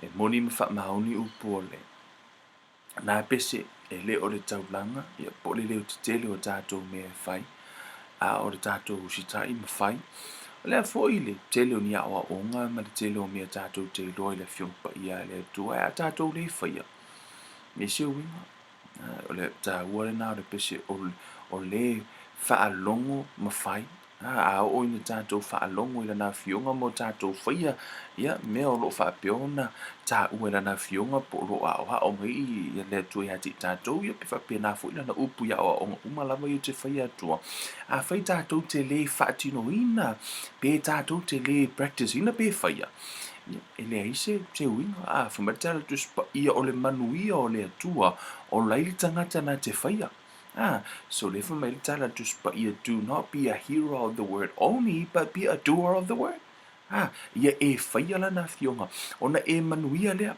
e moni ma fa mauni upole na pese e le o le taulanga ia po le o te tele o tātou mea fai a o le tātou usitai ma fai le fo i le tele o ni a onga ma le tele o mea tātou te loa i le fiumpa ia le tua a tātou le faia me se winga o le ta ua le na o le pese o le whaalongo ma fai a o ina tātou whaalongo i lana fionga mo tātou whaia ia mea o lo whapeona tā ua lana fionga po lo a oha o mai i le tua i hati tātou ia pe whapena fo i lana upu ia o onga umalama i te whaia tua a whai tātou te le whaatino ina pe tātou te le practice ina pe whaia e le aise te winga a whamatala tu spa ia o le manuia o le atua o laili tangata na te whaia. So le whamatala tu spa ia do not be a hero of the word only, but be a doer of the word. Ia e whaia lana fionga. Ona e manuia lea.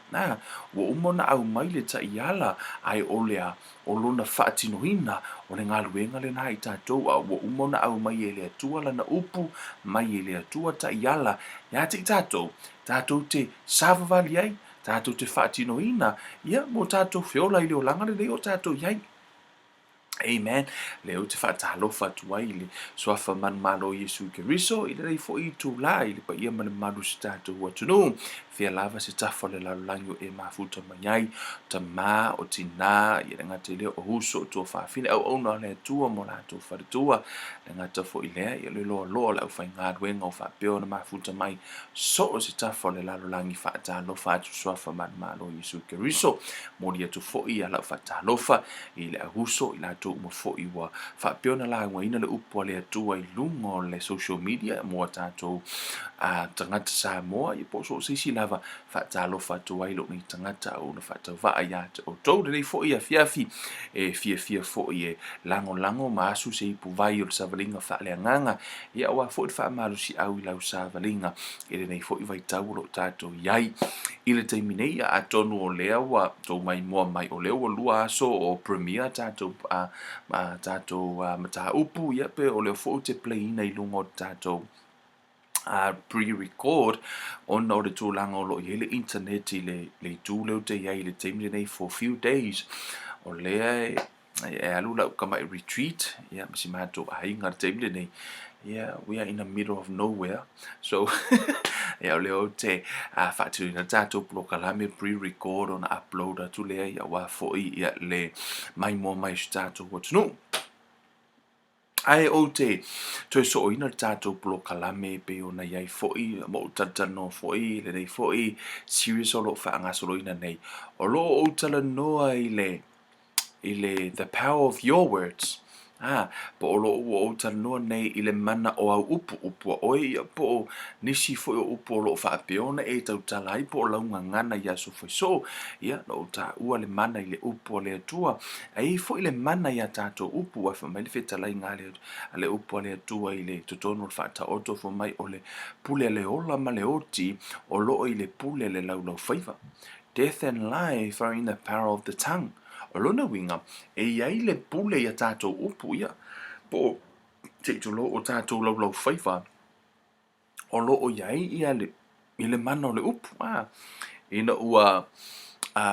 Wa umona au mai le ta iala ai o lea o lona whaatinohina o le ngaluenga le nai tātou a wa umona au mai e le atua lana upu mai e le atua ta iala. Ia te tātou. Tātou te savavali ai, tātou te whaatinohina, ia mo tātou whiola i leo langa le leo tātou iai. Amen. Leo te whaatalofa tuai le swafa man malo Yesu Keriso i le rei fo i tu la i le pa ia man malu si tātou ua tunu. Fia lava se tafa le lalulangi o e mafuta manyai ta ma o tina i le ngate leo o huso o tua whaafine au ona le tua mo la tua wharitua le ngata fo i lea i le loa loa lau whai ngā ruenga o whaapeo na mafuta mai so o se tafa le lalulangi whaatalofa atu swafa man malo Yesu Keriso mori atu fo i a lau whaatalofa i le ahuso i la tu mo fo i wa whapeona la ina le upo le atua i lungo le social media mo tātou tangata sa moa i po so sisi lava whaatalo whatua i lo ni tangata o na whaatau waa ia o tau le fo i a fiafi e fia fo i e lango maasu se i puvai o le savalinga whaale anganga i awa fo i whaamaru si au i lau savalinga i le nei fo i vai tau lo tātou iai i le teiminei a tonu o lea wa tau mai moa mai o lea wa lua aso o premier tātou tātou mata upu ia pe o leo fo te play ina i lungo tātou pre-record on o le tūlanga o lo i hele internet i le tūleu te iai le teimile nei for few days o lea e alula u kama i retreat ia masi mātou a hinga le teimile nei we are in the middle of nowhere so ia o leo te whaatu ina tātou plokalame pre-record on upload atu lea ia wa fo i ia le mai mua mai si tātou watunu ai o te toi so ina tātou plo kalame pe ona iai fo'i mo tatano fo'i le nei fo'i serious o lo whaanga solo ina nei o lo o tala noa i le the power of your words po o lo o tala noa nei i le mana o au upu oi ia po nisi fo'i o upu o lo whaapeona e tau tala ai po o launga ngana ia so foi so ia no ta ua le mana i le upu o le atua ai fo'i le mana ia tātou upu a whamai le whetalai ngā le upu le atua i le totono le whaata oto fo mai o le pule le ola ma le oti o loo i le pule le laulau whaiva. Death and life are in the power of the tongue. O lona winga, e iai le pule ia tātou upu ia. Po te tulo o tātou laulau whaiva. O loo iai ia i le mana o le upu. Ina ua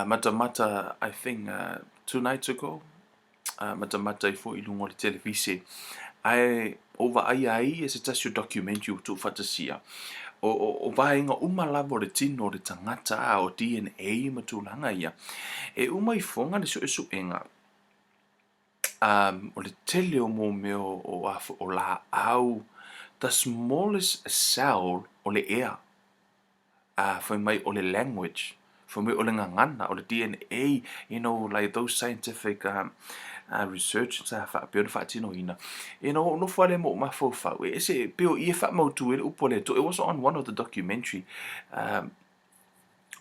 mata, I think 2 nights ago, mata i fo i lungo le televisi. Ai over ai e se tasio documentary o tu fatasia o vainga uma lava le tino le tangata o DNA ma tūlanga ia e uma i fonga le so enga o le tele o mo meo o la au the smallest cell o le air foi mai o le language foi mai o le ngangana o le DNA like those scientific research sa fa pe fa tino ina no fa le mo ma fo fa we se pe o i fa mo tu e upo le to it was on one of the documentary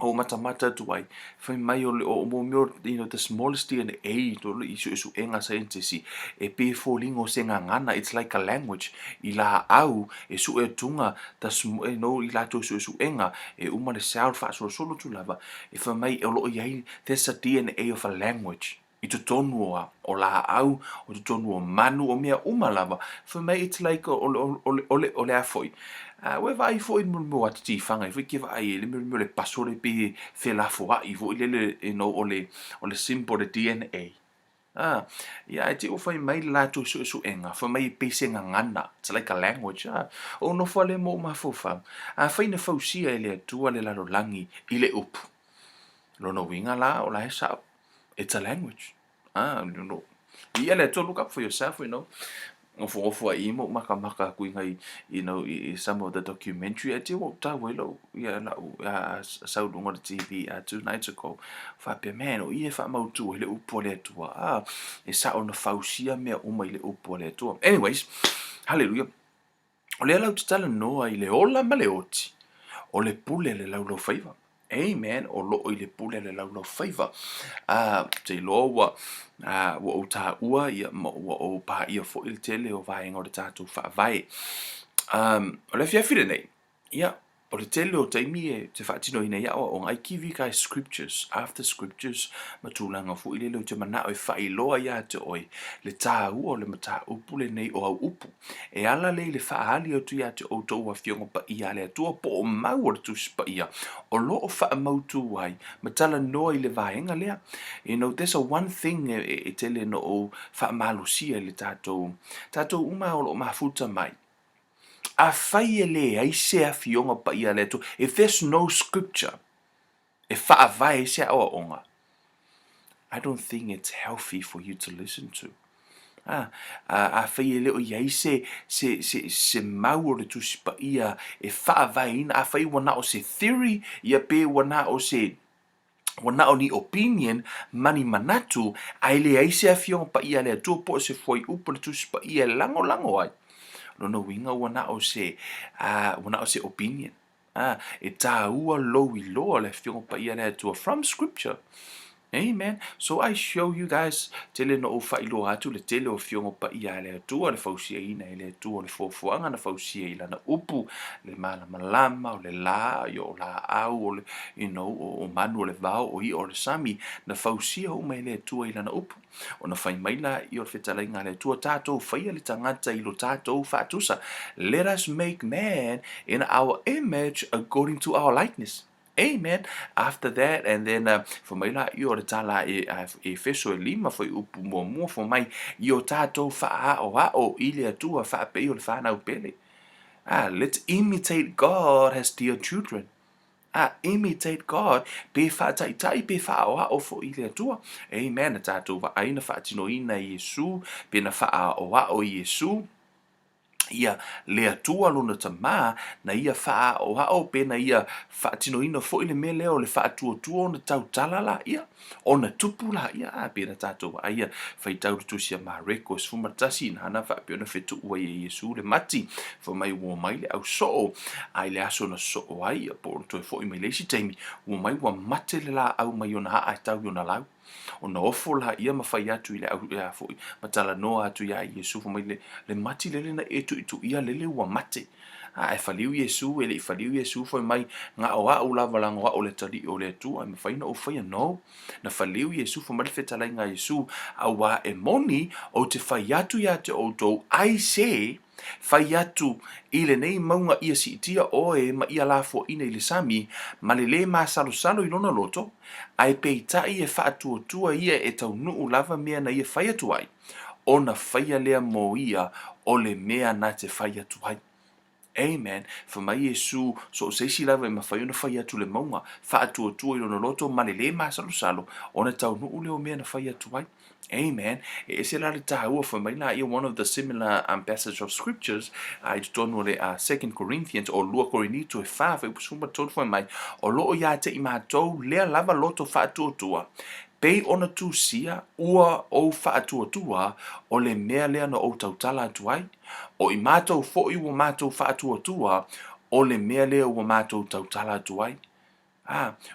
o mata tu ai foi mai o mo the smallest DNA to isu enga scientist e pe fo lingo se ngana it's like a language i la au e su e tunga i la to su enga e uma le sound fa so tu lava e fa mai o lo i there's a DNA of a language i to tonu o la au o to tonu o manu o mea uma lava for me it's like o le afoi we vai fo in mo at ti fanga fo ki vai le mo le pasole pe fe la fo ai fo le o le symbol de DNA. Ya te o fai mai la tu su enga fo mai pe se ngana it's like a language. O no fo le mo ma fo fa fai na fo sia ele tu le la lo langi ile up lo no winga la o la sa it's a language. You know, ia le to look up for yourself, you know. Ofo I mo maka kui ngai, you know, some of the documentary I do ta welo ya la sa lunga de TV 2 nights ago. Fa pe man o ia fa mau tu le upo le tua. E sa ona fausia me o mai le upo le tua. Anyways, hallelujah. O le lau tala noa I le ola ma le oti. O le pule le lau faiva. Amen. O lo I le pule le lau faiva. Te loa wa o ta ua ia mo o pa ia fo il tele o vai ngore tatu fa vai. O le fiafire nei. Ia. O le tele o taimi e te whaatino ina ia o ngai kiwi kai scriptures, after scriptures, matulanga fu ile leo te mana o whai loa ia te oi, le tā ua o le mata upu le nei o au upu. E ala le whaali o tu ia te o tau wa fionga pa ia le atua po o mau o le tus pa ia, o lo o wha mautu wai, matala noa I le vaenga lea. You know, there's a one thing e tele no o wha malusia le tātou uma o lo mafuta mai. A fai ele ai se a fionga pa ia le tu. If there's no scripture, e wha vai se a onga, I don't think it's healthy for you to listen to. A fai ele o iai se mau o le tu si pa ia e wha vai ina a fai wana o se theory ia pe wana o se wana o ni opinion mani manatu ai le ai se a fionga pa ia le tu po se foi upo le tu si pa ia lango ai. No winga wana o se opinion. E tā ua lowi loa le fionga pa ia le atua from scripture. Amen. So I show you guys tele no o whailo atu le tele o fionga pa ia le atua le fausia ina le atua le fofuanga na fausia ila na upu le malama o le la yo la au o le you know o manu o le vau o I o le sami na fausia o mai le atua ila na upu o na fai mai la I o le whetalainga le atua tātou whaia le tangata ilo tātou whatusa. Let us make man in our image according to our likeness. Amen. After that, and then for mai la I o le tala e feso e lima foi upu mua for mai I o tātou wha o I le atua wha pe o le whanau pele. Let's imitate God as dear children. Imitate God. Pe wha tai pe wha o fo I le atua. Amen. Tātou wa aina wha tino ina Yesu, pe na wha o Yesu. Ia le atua lona tamā na ia wha o pe na ia whaatino ina fo I le me leo le whaatua o na tau talala ia o na tupu la ia pe na tātou a ia whai tau tusia ma rekos fumatasi na hana wha pio na whetu ua I Yesu le mati fo mai ua mai le au soo ai le aso na soo ai po to fo I mai leisi taimi ua mai ua mate le la au mai ona haa tau yona lau o na ofo la ia mawhai atu I le au ia fo matala noa atu ia Yesu fo mai le mati lele na tu ia lele ua mate. E whaliu Yesu, ele I whaliu Yesu fo mai ngā o au lava langa o le tali o le atu, ai mawhaina o whaia no. Na whaliu Yesu fo mai whetalai ngā Yesu, a wā e moni o te whai atu ia te o tau, ai se, whai atu I le nei maunga ia si itia o ma ia la fo ina I le sami, ma le ma salo I lona loto, ai peitai e whaatua ia e tau nuu lava mea na ia whai atu ai. O na whaia lea mo ia o le mea na te whai atu ai. Amen. For mai Yesu so seisi lava ma whai ona whai atu le maunga, whaatua I lona loto ma le ma salo, o na tau nuu leo mea na whai atu ai. Amen. E se la le tahua for mai la ia one of the similar passage of scriptures I don't know le 2 Corinthians o lua Korinito e wha sumba tonu for mai o loo ia te I mātou lea lava loto whaatua pei ona tu sia ua o whaatua o le mea lea no o tautala atu ai o I mātou fo I ua mātou whaatua o le mea lea ua mātou tautala atu ai.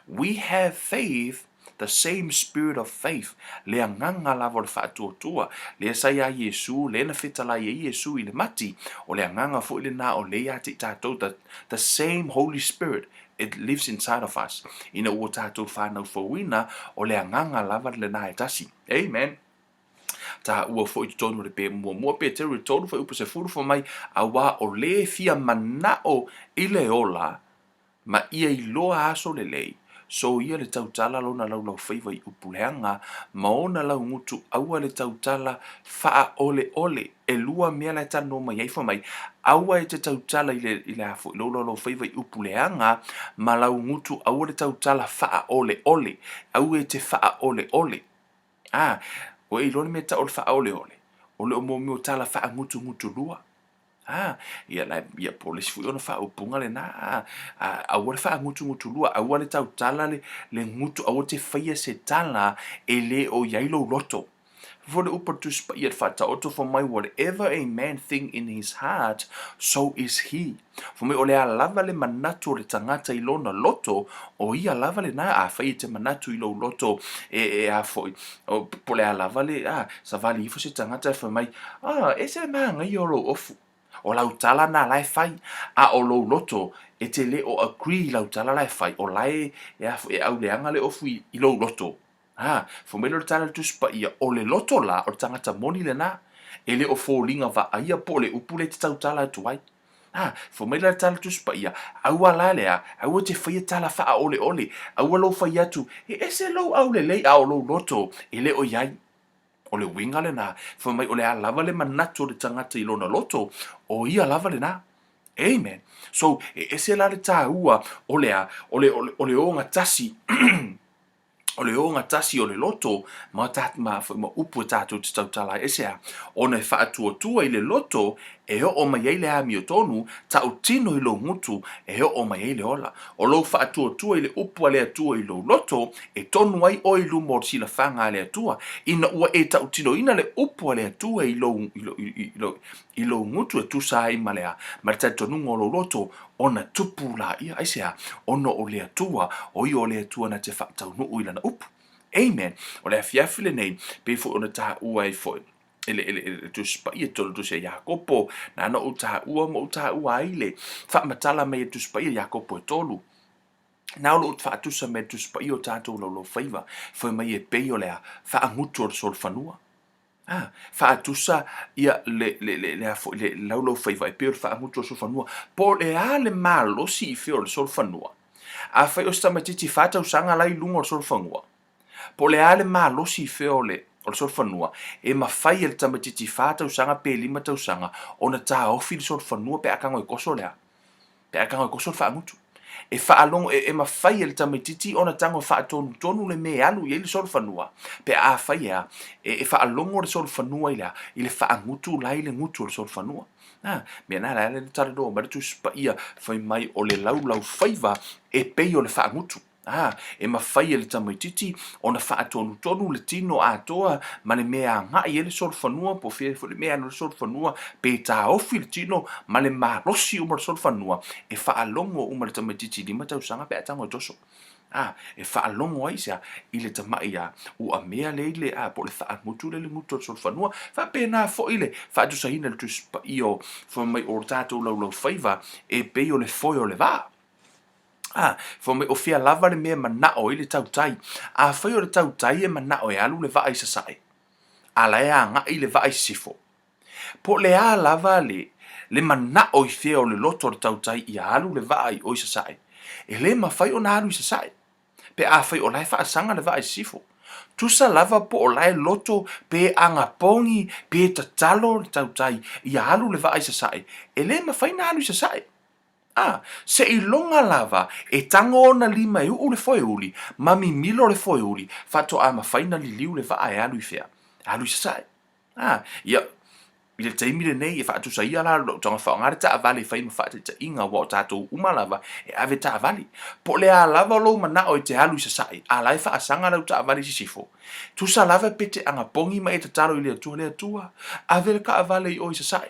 We have faith, the same spirit of faith. Le nganga lava le whaatua le sai a Yesu, le na whetala I Yesu I le mati, o le nganga fo I le na o le a te tātou, the same Holy Spirit, it lives inside of us. Ina ua tātou whanau fōwina, o le nganga lava le na e tasi. Amen. ta ua fo i tonu le pe mua pe te tonu fo upo se furu fo mai a wa o le fia manao i le ola ma ia i loa aso le lei so ia le tautala lona lau faiva i upuleanga ma ona lau ngutu aua le tautala faa ole e lua mea le tano mai ai fa mai aua e te tautala i le afo i lau faiva i upuleanga ma lau ngutu aua le tautala faa ole aua e te faa ole o e lona mea ta ole faa ole ole o mo tala faa ngutu lua ia polisi fu ona fa upunga le na a wale fa ngutu lua a wale tau tala le ngutu a wote faia se tala ele o yailo loto for the upper to spa yet fata auto for my whatever a man think in his heart so is he for me ole a lava le manatu le tangata ilona loto o ia lava le na a fai te manatu ilo loto a foi o pole a lava le sa vali fo se tangata for my ese manga yolo ofu o lau tala na lai fai a o lo loto e te le o agree lau tala lai fai o lai e au leanga le ofu i lo loto fo me le tala tu spa ia o le loto la o tangata moni le na e le o fōlinga va aia po le upule te tau tala tu ai fo me le tala tu spa ia au ala lea au te fai tala fa ole au lo fai atu ese lo au le lei au lo loto e le o iai o le winga le na fo mai o le lava le manatu le tangata i lona loto o ia lava le na amen so ese la le taua o le o ngatasi o le o ngatasi o le loto ma upu tatu te tautala ese ona e whaatua i le loto e o mai ei le ami o tonu ta o tino i lo ngutu e o mai ei le ola o lo whaatua i le upu le atua i lo loto e tonu ai o i lumo sila whanga le atua ina ua e ta o tino ina le upu le atua i lo ngutu e tusa ai malea ma ta tonu lo loto ona tupu la ia aisea ona o le atua o i o le atua na te whaatau nuu ila na upu amen o le afiafile nei pe fu ona ta ua i foi ele tu spa ia tolu tu se Jakopo na no uta ua ile fa matala me tu spa ia Jakopo e tolu na lo fa tu sa me tu spa ia tato lo faiva foi mai e pe o le fa angutu sol fanua fa tu sa ia le lo faiva e pe fa angutu sol fanua po le ale malo si fe o sol fanua a fa o sta matiti fa ta usanga lai lungo sol fanua po le ale malo si fe o le sol fanua e mafai el tamatiti fata usanga pe lima ta usanga ona ta ofi sol fanua pe akango e koso lea pe akango e koso fa mutu e fa along e mafai el tamatiti ona tango fa tonu le me alu ye sol fanua pe a fai e fa along le sol fanua ile fa mutu lai le mutu sol fanua me na la le tare do ma tu spa ia fai mai o le lau faiva e pe o le fa mutu e mawhai e le tamaititi o na whaatonu le tino atoa ma le mea ngai e le sol fanua po fia le mea no le sol fanua pe ta ofi le tino ma le marosi uma le sol fanua e whaalongo uma le tamaititi lima tausanga pe atango toso e whaalongo ai sia i le tamai u a mea le ile po le whaamutu le mutu le sol fanua wha pena fo ile whaatusa le tuspa io fo mai o tatou lau faiva e pe o le foi o le vaa fo me o fia lava le mea manao i le tautai fai o le tautai e manao e alu le vai sasai ala e anga i le vai sifo po le lava le manao i fia o le loto le tautai i alu le vai o sasai e le mafai o na alu i sasai pe fai o lai sanga le vai sifo tusa lava po o lai loto pe anga pongi pe tatalo le tautai i alu le vai sasai e le mafai na alu i sasai se i longa lava e tango ona lima e le foi uli mami milo le foi uli fato ama faina li liu le va e alu i fea alu i sasai ia i le taimi le nei e fatu sa ia la tonga whaongare ta avali fai ma fatu ta inga wa tato umalava e ave ta avali po le lava lo mana o te alu i sasai lai fa asanga lau ta avali si sifo tu sa lava pete anga pongi ma e ta talo i le atua ave le ka avali o i sasai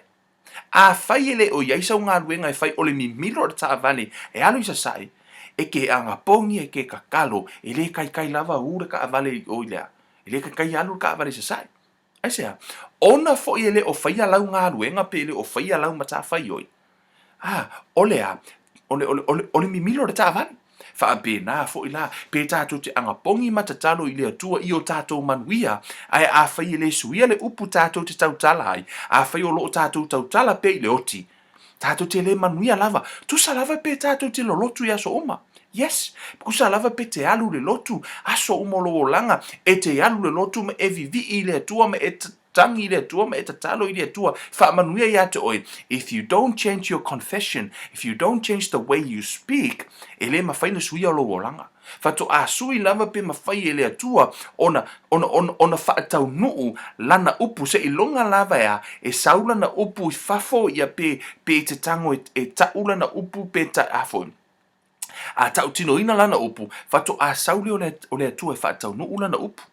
fai ele o iaisa unga ruenga e fai ole mimilo le ta avali e alu i sasai e ke anga pongi e ke kakalo e le kai lava ure ka avali o ilea e le kai alu ka avali sasai aisea ona fo ele o fai lau ngā ruenga pe ele o fai lau mata fai oi ole mimilo le ta avali Whaapena fo ila, pe tātou te angapongi matatalo i le atua i o tātou manuia, ai a whai le suia le upu tātou te tautala ai, a whai o loo tātou tautala pe i le oti. Tātou te le manuia lava, tu sa lava pe tātou te lo lotu i aso oma. Yes, kusa lava pe te alu le lotu, aso umolo langa, e te alu le lotu me e vivi i le atua me e tangi le atua me e tatalo i le atua, whaamanuia ia te oi. If you don't change your confession, if you don't change the way you speak, e le mawhaina suia o lo langa. Fato a sui lava pe mawhai e le atua, ona whaatau nuu lana upu se ilonga lava ea, e saula na upu i fafo ia pe te tango e taula na upu pe ta afo. A tau tino ina lana upu, fato a sauli o le atua e whaatau nuu lana upu.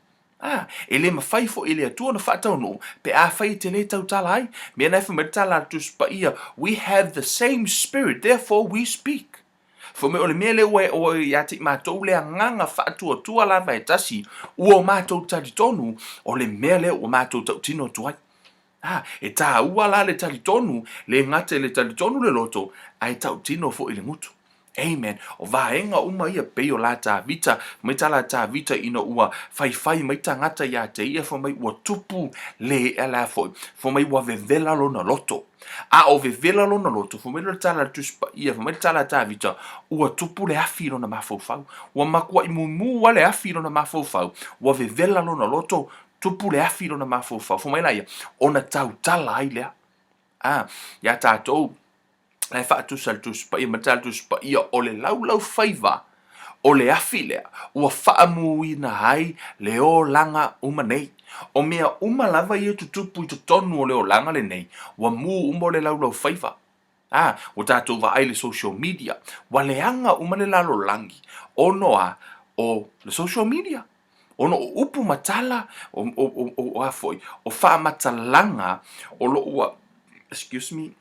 E le mawhai fo e le atua na whaatau nuu, pe a whai te le tau tala ai, mea nai whameritala tus pa ia, we have the same spirit, therefore we speak. Fo me o le mea le ue o ia te mātou le nganga whaatua tua lava e tasi, ua o mātou talitonu, o le mea le o mātou tau tino tuai. E tā ua la le talitonu, le ngate le talitonu le loto, ai tau tino fo i le ngutu. Amen. O vaenga uma ia peo la tā vita, mai tā la tā vita ina ua whai mai tā ngata ia te ia fo mai ua tupu le ala fo mai ua vevela lo na loto. A o vevela lo na loto, fo mai la tā la tuspa ia, fo mai tā la tā vita, ua tupu le afi lo na mafofau, ua makua i mumu wa le afi lo na mafofau, ua vevela lo na loto, tupu le afi lo na mafofau, fo mai la ia, ona tau tala ai lea. Ia tātou, lai whaatusal pa ia mataltus pa ia o le laulau whaiva o le afi lea ua whaamuina hai le o langa uma nei. O mea uma lava ia tutupu i tonu o le o langa le nei ua mu uma o le laulau whaiva. O tātou wa ai le social media wa le anga uma le lalo langi o le social media. Ono o upu matala o afoi o whaamatalanga o lo ua, excuse me,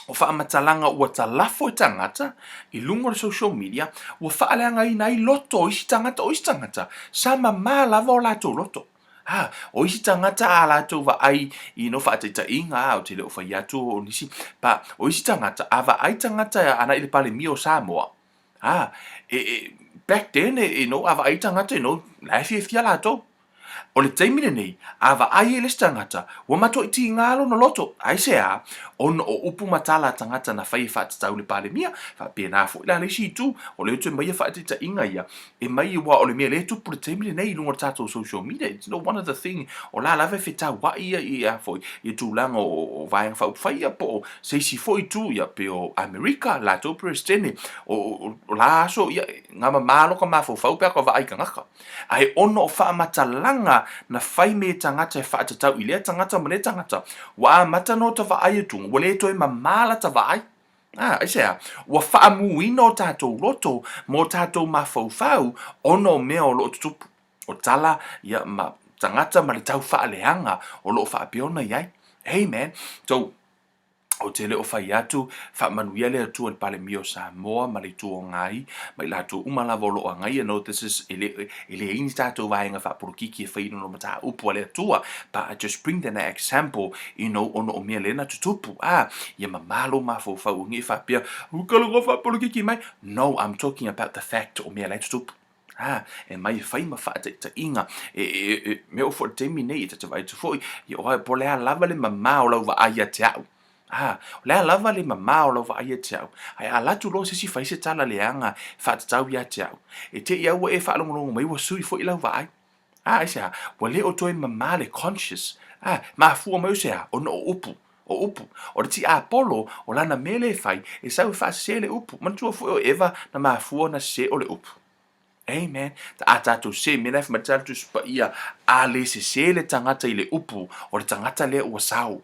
o whaamatalanga ua talafo i tangata i lunga o social media ua whaaleanga i nai loto o isi tangata sa mamā lava o lātou loto. O isi tangata a lātou wa ai i no whaatita inga o te leo whai atu o nisi pa o isi tangata a wa ai tangata ana i le pale mio Samoa. Back then a wa ai tangata laifi e fia lātou. O le taimine nei, awa ai e le tangata, ua mato i ti ngalo na loto, ai se a, ono o upu matala tangata na whai whaatatau le pale mia, whaapena fo ila le si tu, o le utu mai whaatita inga ia, e mai wa o le mea le tupu le taimine nei lunga tato social media, it's no one of the thing, o la lawe whetau wa ia i a fo, i tūlanga o vaeng whai a po, seisi fo i tu ia pe o Amerika, la tō prestene, o la aso ia, ngama māloka mawhau pia ko wa aika ngaka, ai ono o whaamatalanga na whai me tangata e whaatatau i lea tangata ma le tangata wa mata no ta whaai atunga wa le toi mamala ta whaai ai sea wa whaamuina o tātou loto mo tātou mawhauwhau ono mea o loo tutupu o tala ia ma tangata ma le tau whaaleanga o loo whaapiona iai. Amen. So o te leo whai atu, whaamanuia le atua le pale mio Samoa, ma le tua ngai, mai lātou umalava o loa ngai, no, this is, ele ini tātou vaenga whaporokiki e whaino no mata upu le atua, but I just bring them an example, ono o mea lena tutupu, ia mamalo mawhau ngi whapia, ukalongo whaporokiki mai, no, I'm talking about the fact o mea le tutupu. E mai whai ma whaata inga, me o fo te mine i te vai tu foi, i oa po lea lava le mamā o lau wa aia te au. Lea lava le mamā o lau wa aia te au. Ai a latu lo sisi whai se tala le anga whaatau ia te au. E te ia ua e whaalongonongo mai wa sui fo i lau wa ai. Ai sea, wa le o toi mamā le conscious. Ma fua mai sea, o no upu. O upu. O ti a polo o lana mele whai e sau whaase le upu. Mantua fo o eva na ma fua na se o le upu. Amen. Ta atato se mena fa matatu spa ia a le se le tangata i le upu o le tangata le ua sau.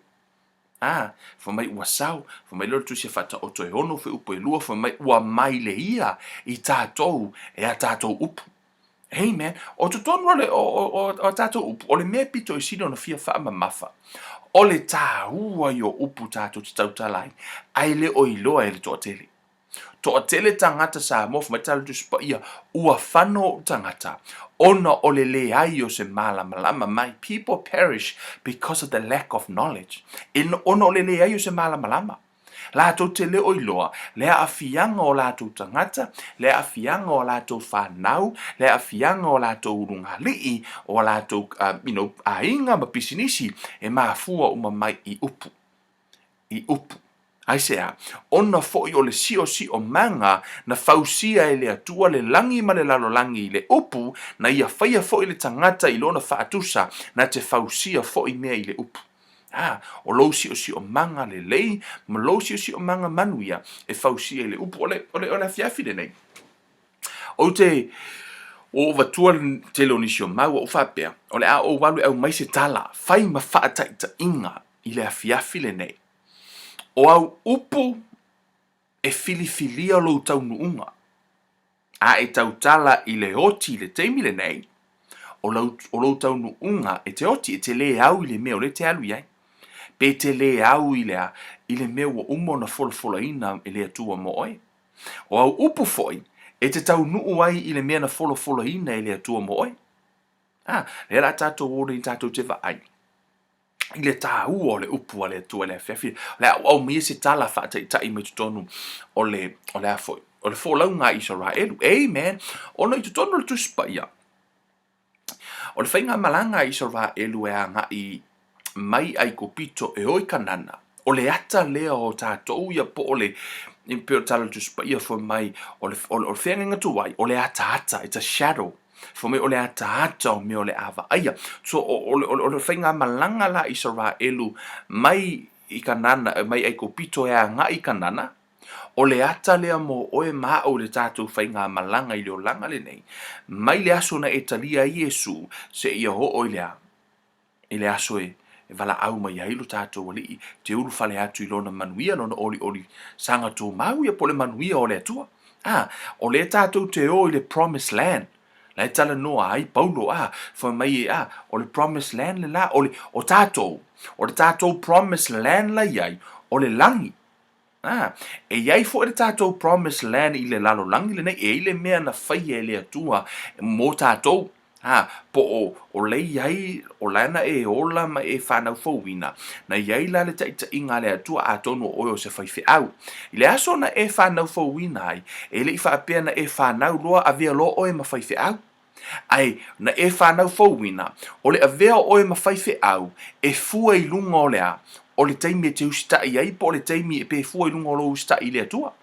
Fa mai ua sau, fa mai lor tu se fata o toi hono fe upu e lua, fa mai ua mai le ia i tātou e a tātou upu. Amen. O tu tonu o tātou upu, o le mea pito i sino na fia wha mafa. O le tā ua i o upu tātou te tautalai, ai le o iloa e le toa tele. Toa tele tangata sa mof matala tu spa ia ua whano tangata. Ona o le ai o se malama mai. People perish because of the lack of knowledge. Ona o le ai o se malama. Lātou te leo iloa, le afianga o lātou tangata, le afianga o lātou whanau, le afianga o lātou urungalii, o lātou, ainga ma pisinisi, e mafua umamai i upu. I upu. Ai sea, ona foi o le sio manga na fausia e le atua le langi ma le lalo langi le upu, na ia faia foi le tangata i lona faatusa, na te fausia foi mea i le upu. O lo sio manga le lei, ma lo sio manga manuia, e fausia i le upu, ole afiafi le nei. O te, o vatua te lo nisio mau o whapea, ole a o walu au mai se tala, fai ma whaataita inga i le afiafi le nei. O au upu e filifilia lo tau nuunga. A e tau tala i le oti le teimi le nei. O lo tau nuunga e te oti e te le au i le meo le te alu iai. Pe te le au i le meo o umo na fola ina i le atua mo oi. O au upu foi e te tau nuu ai i le mea na fola ina i le atua mo oi. Le la tatou ore i tatou te va ai. I le tāu o le upu o le atua le awhiawhi. Le au mea se tala whaatai me tutonu o le afoi. O le fōlaunga i Israelu. Amen. Ona i tutonu le tuspa ia. O le whainga malanga i Israelu e anga i mai ai ko pito e oi kanana. O le ata lea o tātou ia po o le impeo tala le tuspa ia fo mai o le whenga ngatuai. O le ata, it's a shadow. Fo me o le ata o me o le awa aia. So o le whainga malanga la Israelu mai i kanana, mai ai ko pito e anga i kanana. O le ata lea mo oe maa o le tātou whainga malanga i leo langa le nei. Mai le aso na e talia Iesu se ia ho o lea. I le aso e vala au mai hailu tātou wali i te uru whale atu i lona manuia lona oli sanga tō mau ia po le manuia o le atua. O le tātou te o i le promised land. La tala noa ai Paulo fa mai o le promised land le la o tātou promised land la iai o le langi. E iai fo e tātou promised land i le lalo langi le nei, e i le mea na whaia e le atua mō tātou. Po o le iai, o lana e ola ma e whanau fauina, na iai la le taita inga le atua a tonu o o se whaife au. I le aso na e whanau fauina ai, e le i whaapea na e whanau loa a vea lo o e ma whaife au. Ai, na e whanau fauina, o le a vea o e ma whaife au, e fua i lunga o le a, o le taimi e te usita i ai, po le taimi e pe fua i lunga o lo usita i le atua.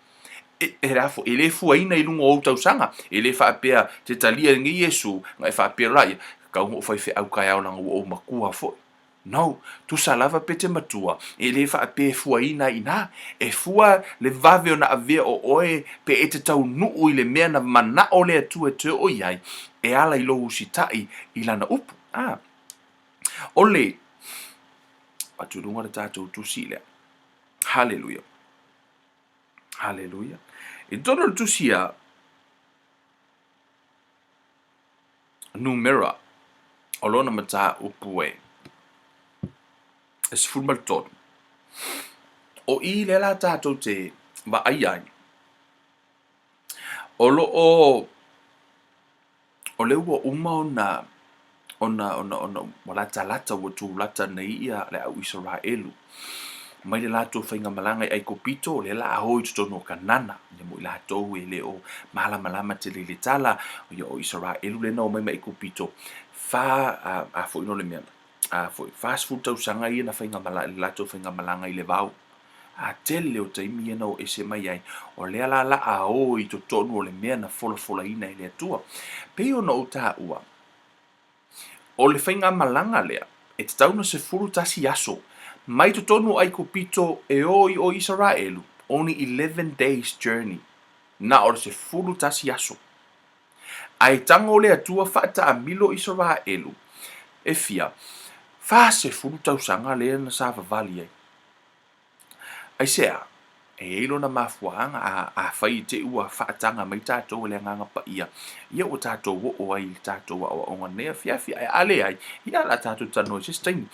E rafo, e le fua ina i lunga o tau sanga, e le whaapea te talia ngi Yesu, nga e whaapea rai, ka ungo whaife au kai au langa o makua fo. No, tu salava pe te matua, e le whaapea fua ina ina, e fua le vave o na avea o oe, pe e te tau nuu i le mea na mana o le atua te o iai, e ala i lo usitai i lana upu. O le, aturunga le tātou tusi lea. Hallelujah. Hallelujah. E tono le tusia numera o lona mata upu e. E sifurma le tonu. O i le la tātou te va ai ai. O lo o le ua uma ona wala talata wa tu lata nei ia le au Israelu. Mai le lato whainga malanga ai ko pito, le la ahoi tutono kanana. Ia mo i lato e le o malama te le tala, o Israelu le no mai ko pito. A fo ino le mea. Foi fast food tau sanga ia na whainga malanga, le lato whainga malanga i le vau. A tele o taimi ia no e se mai ai. O le ala ahoi tutono o le mea na fola ina i le atua. Peo no o ta ua. O le whainga malanga lea, e te tauna se furu tasi aso, mai to tonu ai ko pito e o Israelu, only 11 days journey, na o se furu tasi aso. Ai tango le atua whata a milo Israelu, e fia, wha se furu tausanga lea na sa vavali ai. Ai sea, e eilo na mafuanga a whai te ua whaatanga mai tātou le nganga pa ia. Ia o tātou o ai tātou o onga nea fiafi ai ale ai. Ia la tātou tano i sestaini.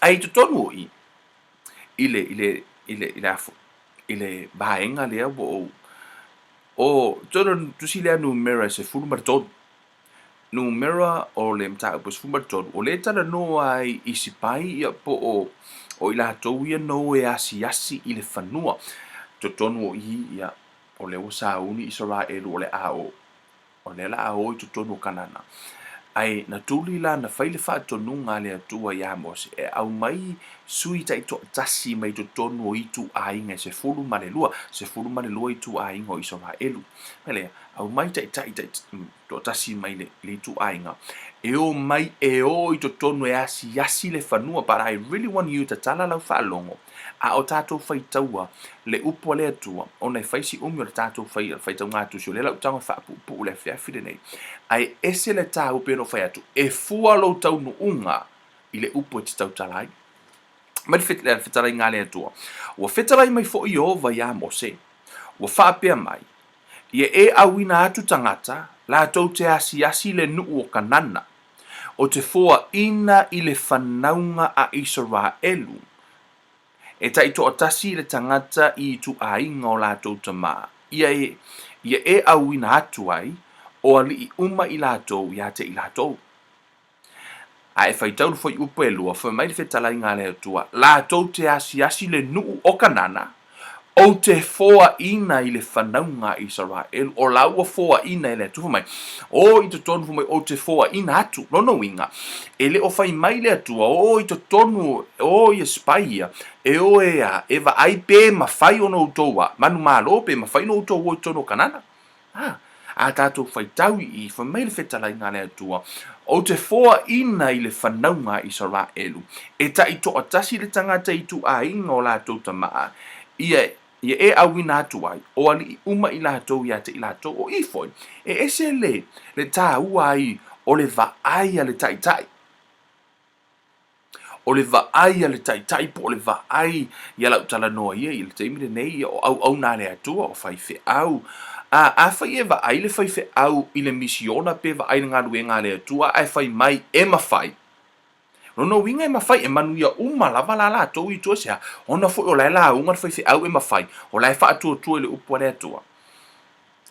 Ai tu tonu i. Ile afo. Ile baenga lea o tonu tusi lea numera se furu martonu. numera o le mta upos fumaton o le tala no ai isipai ia po o ila tou ia no e asi i le fanua totonu o ia o le osa uni Israel o le o le la o i totonu kanana ai na tuli la na faile fa tonunga le atua ia mose e au mai sui tai to tasi mai totonu o itu ainga se fulu male lua itu ainga o Israel mele au mai tai to tasi mai le itu ainga e o mai e o i totonu e asi le fanua but I really want you to tala lau fa longo a o tatou faitaua le upo le atua ona faisi umi o le tatou faitau ngatu so le lau tanga fa pu le fiafi le nei ai ese le tau pe no fai atu e fua lo tau no unga i le upo te tau talai ma le fetarai ngā le atua ua fetarai mai fo i ova ia Mose ua whaapea mai ia e awina atu tangata la tau te asi le nuu o kanana o te fua ina i le whanaunga a Israelu e tai to atasi le tangata i tu ainga o lātou tama. Ia e awina atu ai, o ali i uma i lātou, ia te i lātou. A e whaitau fo i upo e lua, fo mai le whetalai ngā leo tua, lātou te asi le nuu o kanana, o te foa ina i le whanaunga Israel, o laua foa ina i le atu mai. O i te tonu mai o te foa ina atu, nono inga. E le o whai mai le atua, o i te tonu, o i espaia, e o e va ai pe ma whai ono utoa, manu malo pe ma whai no utoa o i tono kanana. A tātou whai tau i whai mai le whetalai ngā le atua, o te foa ina i le whanaunga Israel, e ta i to atasi le tangata i tu a inga o lātou tamaa, ia e awina atu ai, o ali uma i lātou ia te i lātou o ifoi, e ese le tā ua ai o le vaai a le taitai. O le vaai a le taitai po o le vaai ia lau tala noa ia i le teimile nei o au nā le atua o whaife au. A whai e vaai le whaife au i le misiona pe vaai ngā lue ngā le atua, ai whai mai e mawhai. No winga e mawhai e manuia uma lava la la tau i tua sea. Ona fo o lai la unga le whaife au e mawhai. O lai wha atua tua le upua le atua.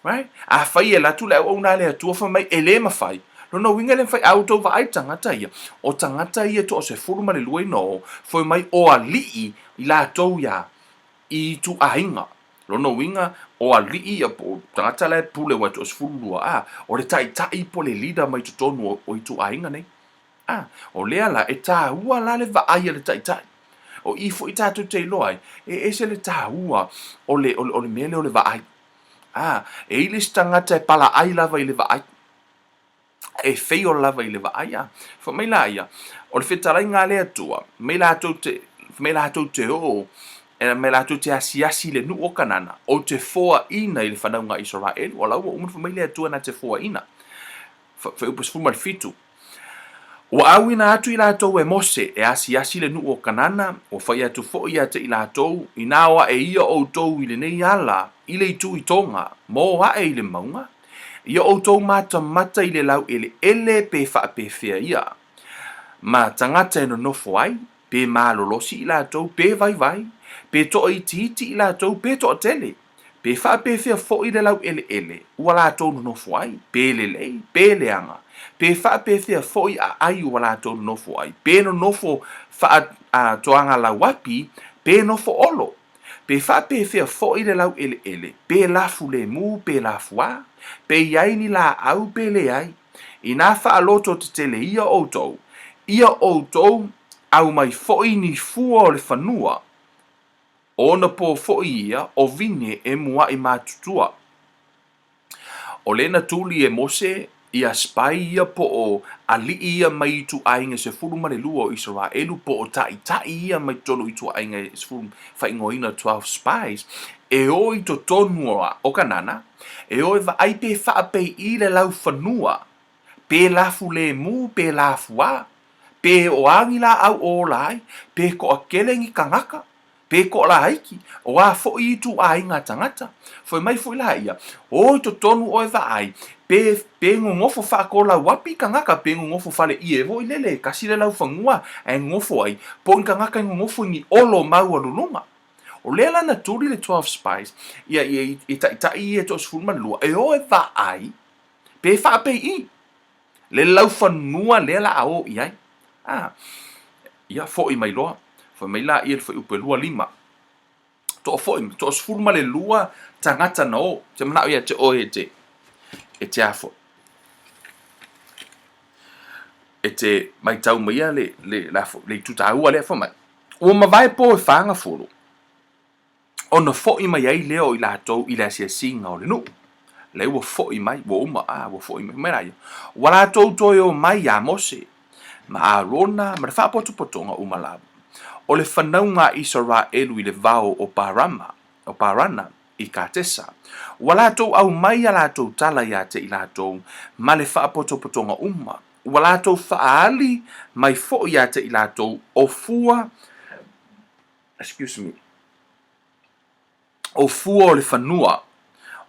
Right? A whai e latu le au nā le atua wha mai e le mawhai. No winga le whai au tau wa ai tangata ia. O tangata ia to o se furuma le lue no. Fo mai o a lii i la tau ia. I tu ahinga. No winga o a lii ia po tangata le pule wa to o se furua. O le tai po le lida mai tutonu o i tu ahinga nei. O lea la e tā ua la le vaai le taitai. O i fo i tātou te loai, e ese le tā ua o le mele o le vaai. E ili stangata e pala ai lava i le vaai. E fei o lava i le vaai. Fo mai la ia, o le whetarai ngā lea tua, mai lātou te o, e mai lātou te asi le nu o kanana, o te foa ina i le whanaunga Israel, o lau o umun fo mai lea tua na te foa ina. Fai upus fumar fitu. O awina atu i lātou e Mose e asi le nuu o kanana, o whai atu fo i ate i lātou, i nāwa e ia o tau i le nei ala, i le itu i tonga, mō a e i le maunga. Ia o tau mata i le lau ele pe wha pe whea ia. Ma tangata e no nofo ai, pe mālolosi i lātou, pe vai, pe toa i titi i lātou, pe toa tele. Pe wha pe whea fo i le lau ele, ua lātou no nofo ai, pe lei, pe leanga. Pe wha pe thea foi a ai o lātou nofo ai. Pe no nofo wha toanga la wapi, pe nofo olo. Pe wha pe thea foi le lau ele. Pe lafu le mu, pe lafu a. Pe iai ni la au pe le ai. I nā wha aloto te tele ia o tou. Ia o tou au mai foi ni fua o le whanua. Ona po foi ia o vine e mua i mātutua. O lena tuli e Mose, ia spai ia po o ali ia mai tu ainga se fulu mare lua o Israelu po o tai ia mai tonu i tu ainga se fulu whaingoina 12 spies e o i to tonu o kanana e o e wa ai pe whaape i le lau whanua pe lafu le mu pe lafu a pe o angila au o lai pe ko a kelengi kangaka pe ko la haiki o a fo i tu ainga tangata foi mai foi la ia o to tonu o e wa ai pe ngofo fa ko la wapi kangaka pe ngofo fa le ie vo lele kasi le lau fangua e ngofo ai po kangaka ngofo ni olo mau alununga o le la na turi le 12 spies ia ta i to sfulman lua e o e va ai pe fa pe i le lau fanua le la ao iai ia fo'i mai loa fa mai la ia foi upe lua lima to fo'i to sfurma le lua tangata no te mana ia te o e te afo e te mai tau mai le tutau le fa mai o ma vai po e fanga fulu ona fo'i mai ai leo i latou i le asiasinga o le nu le ua fo'i mai ua uma ua fo'i mai mai rai ua latou toe o mai a mose ma arona ma le fa'apotopotoga uma lava o le fanauga Isaraelu i le vao o Parana i Katesa ua latou au mai a latou tala iā te i latou ma le fa'apotopotoga uma ua latou fa'aali mai fo'i iā te i latou o fua o le fanua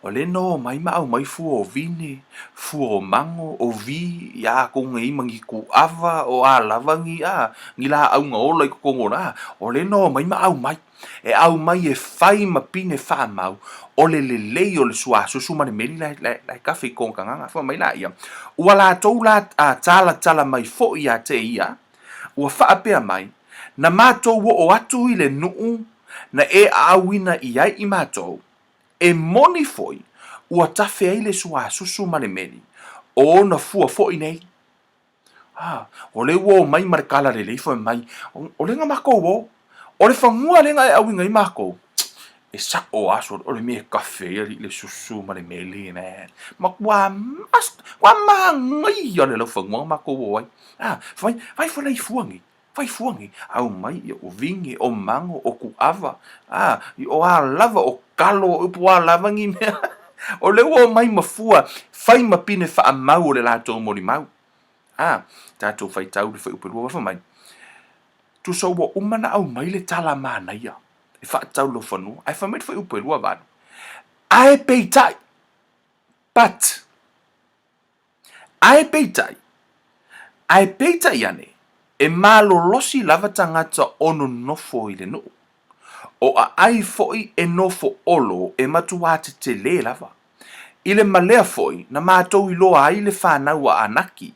o le no mai ma au mai fua o vine fua o mango o vi ia ko ngai mangi ku ava o a lavangi ngi la au ngola i ko ngora o le no mai ma au mai e fai ma pine fa mau o le o le sua so suma le meli la kafe ko kanga fa mai la ia ua la tou la tala mai fo ia te ia ua fa apea mai na matou o atu i le nuu na awina i ai i matou e moni foi ua tafe ai le sua susu ma le meli o na fua foi nei o le ua o mai markala le foi mai o le nga mako o le fangua le nga e awinga i mako e sa o aso o le me kafe le susu ma le meli man ma kwa ngai o le fangua mako ai vai foi nei fuangi vai fuangi au mai o vingi o mango o kuava o a lava o kalo o pua lavangi me o le o mai mafua fai mapine fa mau o le latou moli mau tatou fai tau le fai upelua fa mai tu so wo umana au mai le tala mana ia e fa tau lo fanu ai fa mai fai upelua van ai peitai but ai peitai ane e malolosi lava tangata ono nofo i le nuu o ai foi e nofo olo e matua te le lava i le malea foi na matou i loa ai le whanau a anaki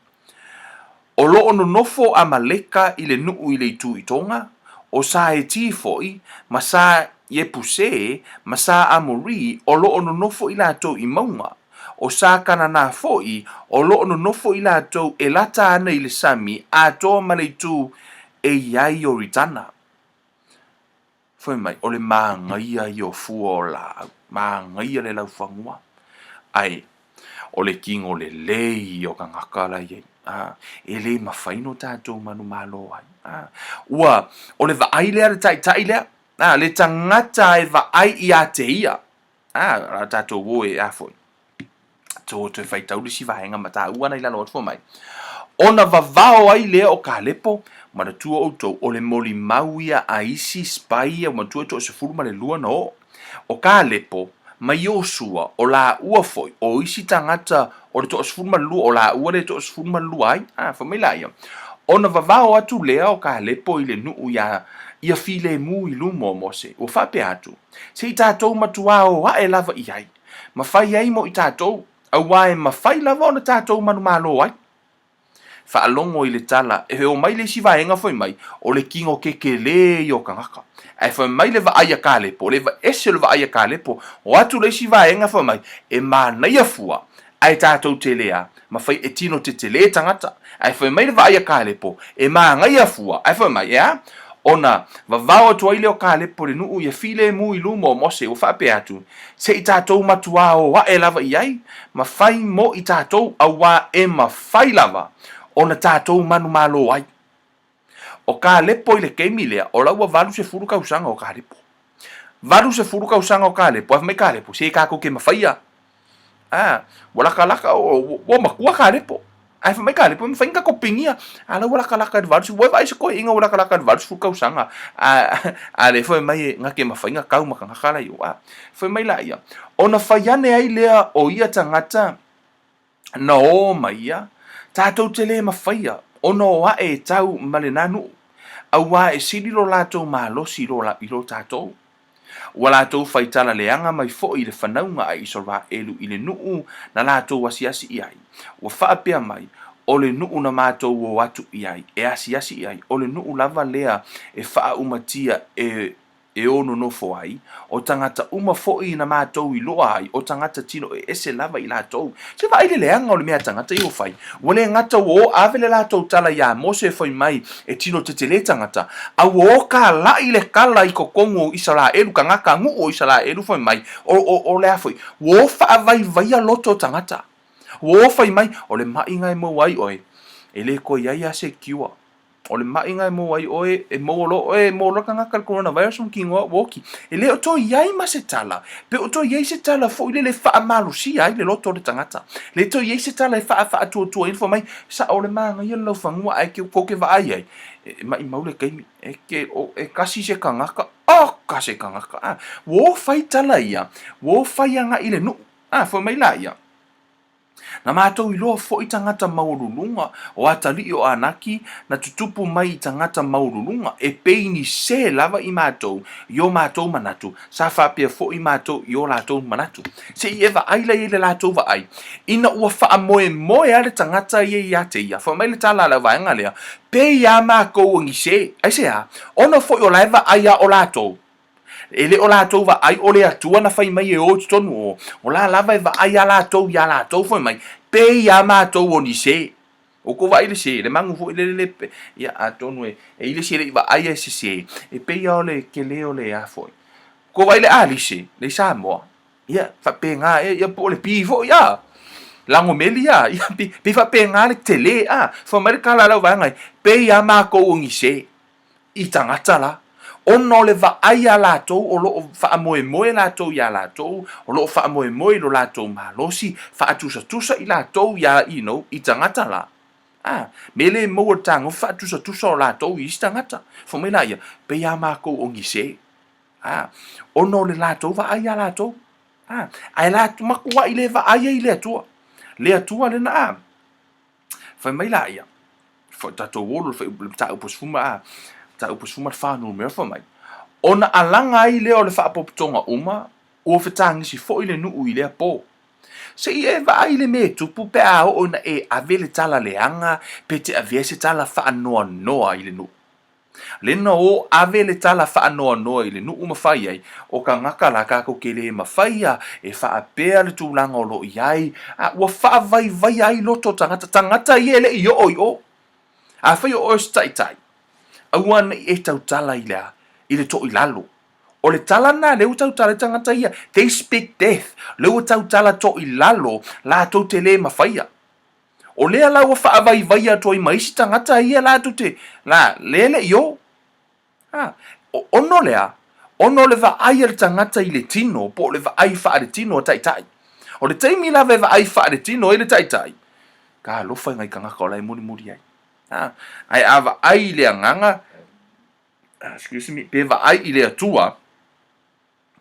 o lo ono nofo a maleka i le nuu i le itu i tonga o sa e ti foi ma sa ye puse ma sa amori o lo ono nofo i latou i maunga o sa kanana foi o lo ono nofo i latou e lata ana i le sami a toa ma le itu e iai o ritana foi mai o le māngaia i o fua o la māngaia le lau whangua ai o le kingo le lei o ka ngakala iei e le mawhaino tātou manu malo ai ua o le vaai lea le tai lea le tangata e vaai i a te ia la tātou wo e a foi tō te whaitau le si vahenga ma tā ua nei lalo atua mai ona vavao ai lea o ka lepo ma na tua outou o le moli mauia a isi spai o matua to se furu ma le lua no o ka lepo ma Iosua o la ua foi o isi tangata o le to se furu ma lua o la ua le to se furu ma lua ai fa mai la ia ona vavao atu lea o ka lepo i le nuu ia file mu i lumo mose o fa pe atu se i tātou matua o a e lava i ai ma fai ai mo i tātou au wae ma fai lava o na tātou manu malo ai fa alongo i le tala e o mai le si vaenga foi mai o le kingo kekele i o kangaka e foi mai le vaaya ka lepo le va ese le vaaya ka lepo o atu le si vaenga foi mai e mana ia fua ai tātou te lea ma fai e tino te le tangata ai foi mai le vaaya ka lepo e mana ia fua ai foi mai ona vavao atu ai le o ka lepo le nuu ia file mu i lumo mose o fa pe atu se i tātou matua o wa e lava i ai ma fai mo i tātou a wa e ma fai lava ona tātou manu malo ai o ka lepo i le keimi lea o laua valu se furu kausanga o ka lepo valu se furu kausanga o ka lepo af me ka lepo se ka ko ke mawhaia wala laka o makua ka lepo ai fa mai ka lepo fa inga ko pingia ala wala laka valu se vai se ko inga wala laka valu se furu kausanga le foi mai nga ke mawhainga kau maka ngakala yo foi mai la ia ona faiane ai lea o ia tangata na o mai ia tātou te le mawhaia, ono wa e tau male nanu, au wa e siri lo lātou mālosi i lo tātou. Wa lātou whaitala leanga mai fo i le whanaunga a Isaraelu i le nuu na lātou wasiasi i ai. Wa whaapea mai, o le nuu na mātou o atu iai, e asi iai, o le nuu lava lea e wha umatia e ono no fo ai, o tangata uma fo'i na mātou I loa ai, o tangata tino e ese lava I lātou. Se wa aile leanga o le mea tangata I o fai. Wale ngata o avele lātou tala ia mo se fai mai e tino te tele tangata. A o ka lai le kala I kokongo Isara elu ka ngaka ngu o Isara elu fai mai, o lea fai. Wo fa vai a loto tangata. Wo fai mai, o le mainga e mo wai oe, e le ko iaia se kiwa. O le mainga e mo wai oe, e mo lo ka ngaka coronavirus ki ngoa woki. E le o to iai ma se tala. Pe o to iai se tala fo ile le faa malu si ai le loto le tangata. Le to iai se tala e faa tua info mai, sa o le maanga ia lau fangua ai ke koke va ai ai. E mai maule kaimi, e kasi se ka ngaka, kasi ka ngaka. Wo fai tala ia, wo fai anga ile nu, fo mai la ia. Na mātou I loa fo I tangata maurulunga o atali o anaki na tutupu mai I tangata maurulunga e peini se lava I mātou I o mātou manatu sa whapea fo I mātou I o lātou manatu se I ewa aila I le lātou wa ai ina ua wha moe ale tangata I te ia wha mai le tala la vaenga lea pe ia mākou ngi se ai se a ono fo I o laiva ai a o lātou e le o lātou va ai o le atua na fai mai e o tonu o la lava e va ai a lātou fai mai pe ia mātou o ni se o ko vai le se le mangu fo le ia a tonu e ile se le va ai e se e pe ia o le ke le o le a foi ko vai le ali se le sa mo ia fa pe nga ia po le pi fo ia lango melia ia pe fa pe nga le tele fo mai ka la va ngai pe ia mākou o ni se I tangata la ono le va ai a lātou o lo fa moe lātou ia lātou o lo fa moe lo lātou malosi fa tusa I lātou ia I tangata la me le mo tango fa tusa o lātou I tangata fo me la ia pe ia mākou o ngi se ono le lātou va ai a lātou ai lātou makua I le va ai I le atua le na fa me la ia fo tatou wolo fa ta upusfuma ta upusfuma fa no me fa mai ona alanga ai le o le fa popotonga uma o fetangi si fo ile nu ile po se I va ai le me tupu pe a ona e avele tala leanga pe te avese tala fa noa ile nu le no o avele tala fa noa ile nu uma fai ai o ka ngaka la ka ko kele ma fai e fa apea le tulanga o lo iai wa fa vai ai loto tangata ile yo a fai o tai awan e tau tala ile to I lalo o le tala na le tau tala tangata ia they speak death le tau tala to I lalo la to te le mafaya o le ala wa fa vai to I maisi tangata ia la to te la le yo ono le va ai le tangata I le tino po le va ai fa le tino tai o le taimi la va ai fa le tino I le tai ka lo fa ngai kanga ko lai muri ai ai ava ai le nganga excuse me pe va ai ile atua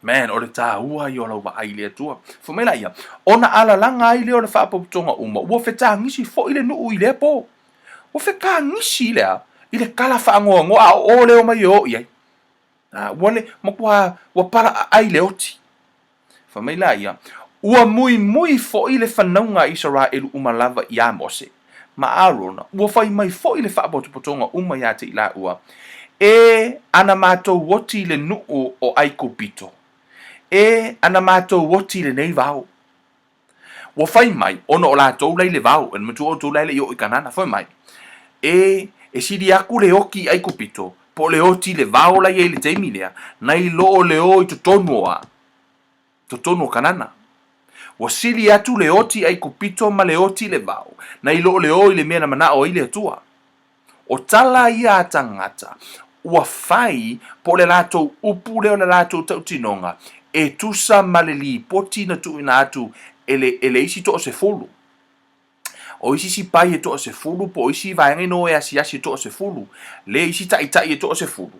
man o le tāua I o lau va ai ile atua fo me la ia ona ala langa ai le o le fa popotonga uma ua feta ngisi fo ile nuu ile po ua feta ngisi lea ile kala fa ngoa o le o mai o ia wale makua ua pala ai le oti fo me la ia ua mui fo ile whanaunga Israelu uma lava ia mose ma arona ua fai mai fo ile fa popotonga uma ia te ila ua e ana mātou woti le nuu o aiko pito. E ana mātou woti le nei vau. Wa fai mai, ono o lātou lai le vau, en matu o tō lai le i o I kanana, fai mai. E siri aku le oki aiko pito, po le oti le vau lai e le teimi lea, nai loo le o I totono kanana. Wa siri atu le oti aiko pito ma le oti le vau, nai loo le o I le mea na mana o I le atua. O tala ia tangata, ua fai po le lātou upu leo le lātou tautinonga e tusa maleli poti na tuina atu ele isi to se fulu o isi si pai e to se fulu po isi vaenga no e asi to se fulu le isi tai e to se fulu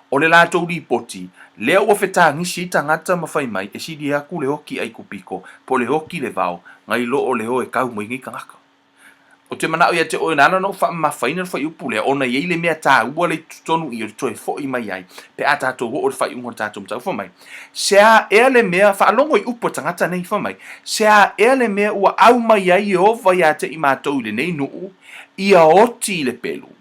o le lātou li poti leo o feta ngisi tangata mawhai mai e si di aku le hoki ai kupiko po le hoki le vau ngai lo o le ho e kau mwingi kangaka O te mana o ia te o nana no fa ma faina fa upu le ona ye le mea ta ua le tonu i o toe fo i mai ai pe a tatou o le fa unga tatou mtau fa mai se a e le mea fa longo i upu tangata nei fa mai se a e le mea ua au mai ai o va ia te i mātou le nei nuu ia oti le pelu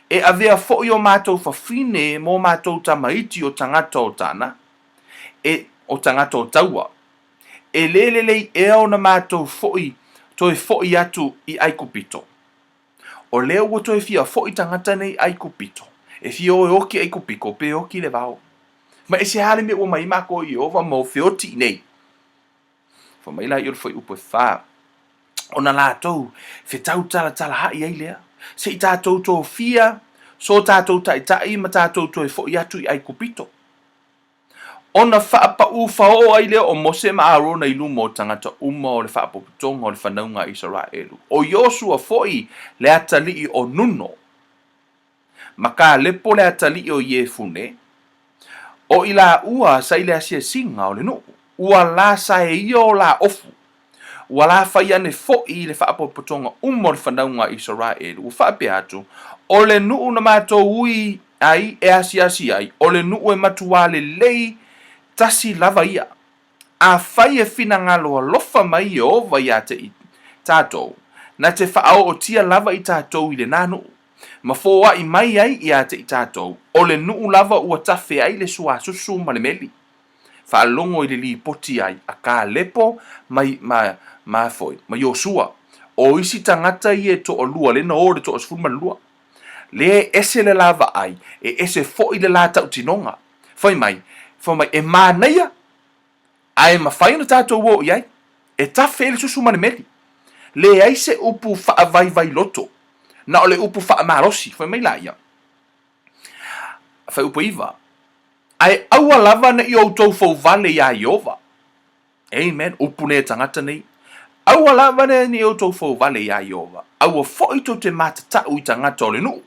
e avea fo i o mātou fa fine mo mātou tamaiti o tangata o tana e o tangata o taua e lelelei e o na mātou fo i toe fo'i atu i ai kupito. O leo ua toe fia fo'i tangata nei ai kupito. E fia o oki ai kupiko, pe oki le vau. Ma e se hale me ua mai mako i ova mo feoti nei. Fa mai la i orfoi upo e wha. O na lātou, fe tau tala hai ai lea. Se i tātou tō fia, so tātou tai ma tātou toe fo'i atu i ai kupito. Ona whaapa whao ai leo o mose ma arona i lumo o tangata uma o le whaapoputonga o le whanaunga Israelu. O Yosua foi le atali o nuno. Maka lepo le atali o Yefune. O ila ua sa ile asia singa o le no. Ua la sa e ia o la ofu. Ua la whaiane foi le whaapoputonga uma o le whanaunga Israelu. Ua whaape atu. O le nuu na mātou ui ai e asia ai. O le nuu e matua le lei tasi lava ia. A whai e whina ngalo a lofa mai o va ia te i tātou. Na te whaao o tia lava i tātou i le nānu. Ma fōa i mai ai i a te i tātou. O le nuu lava ua tawhi ai le sua susu ma le meli. Whaalongo i le li poti ai. A kā lepo ma foi. Ma Yosua. O isi tangata i e to o lua. Le na ore to o sfuma lua. Le ese le lava ai. E ese fo i le lata utinonga. Fai mai. E mānaia, a e mawhaina tātou o iai, e tawhi ele susu mani meli. Le ai se upu wha vai loto, na o le upu wha marosi, whai mai la ia. Whai upu iwa, a e aua lava na i o tau fau vale ia Iova. Amen, upu ne tangata nei. Aua lava na i o tau fau vale ia Iova. Aua fo ito te matatau i tangata o le nu.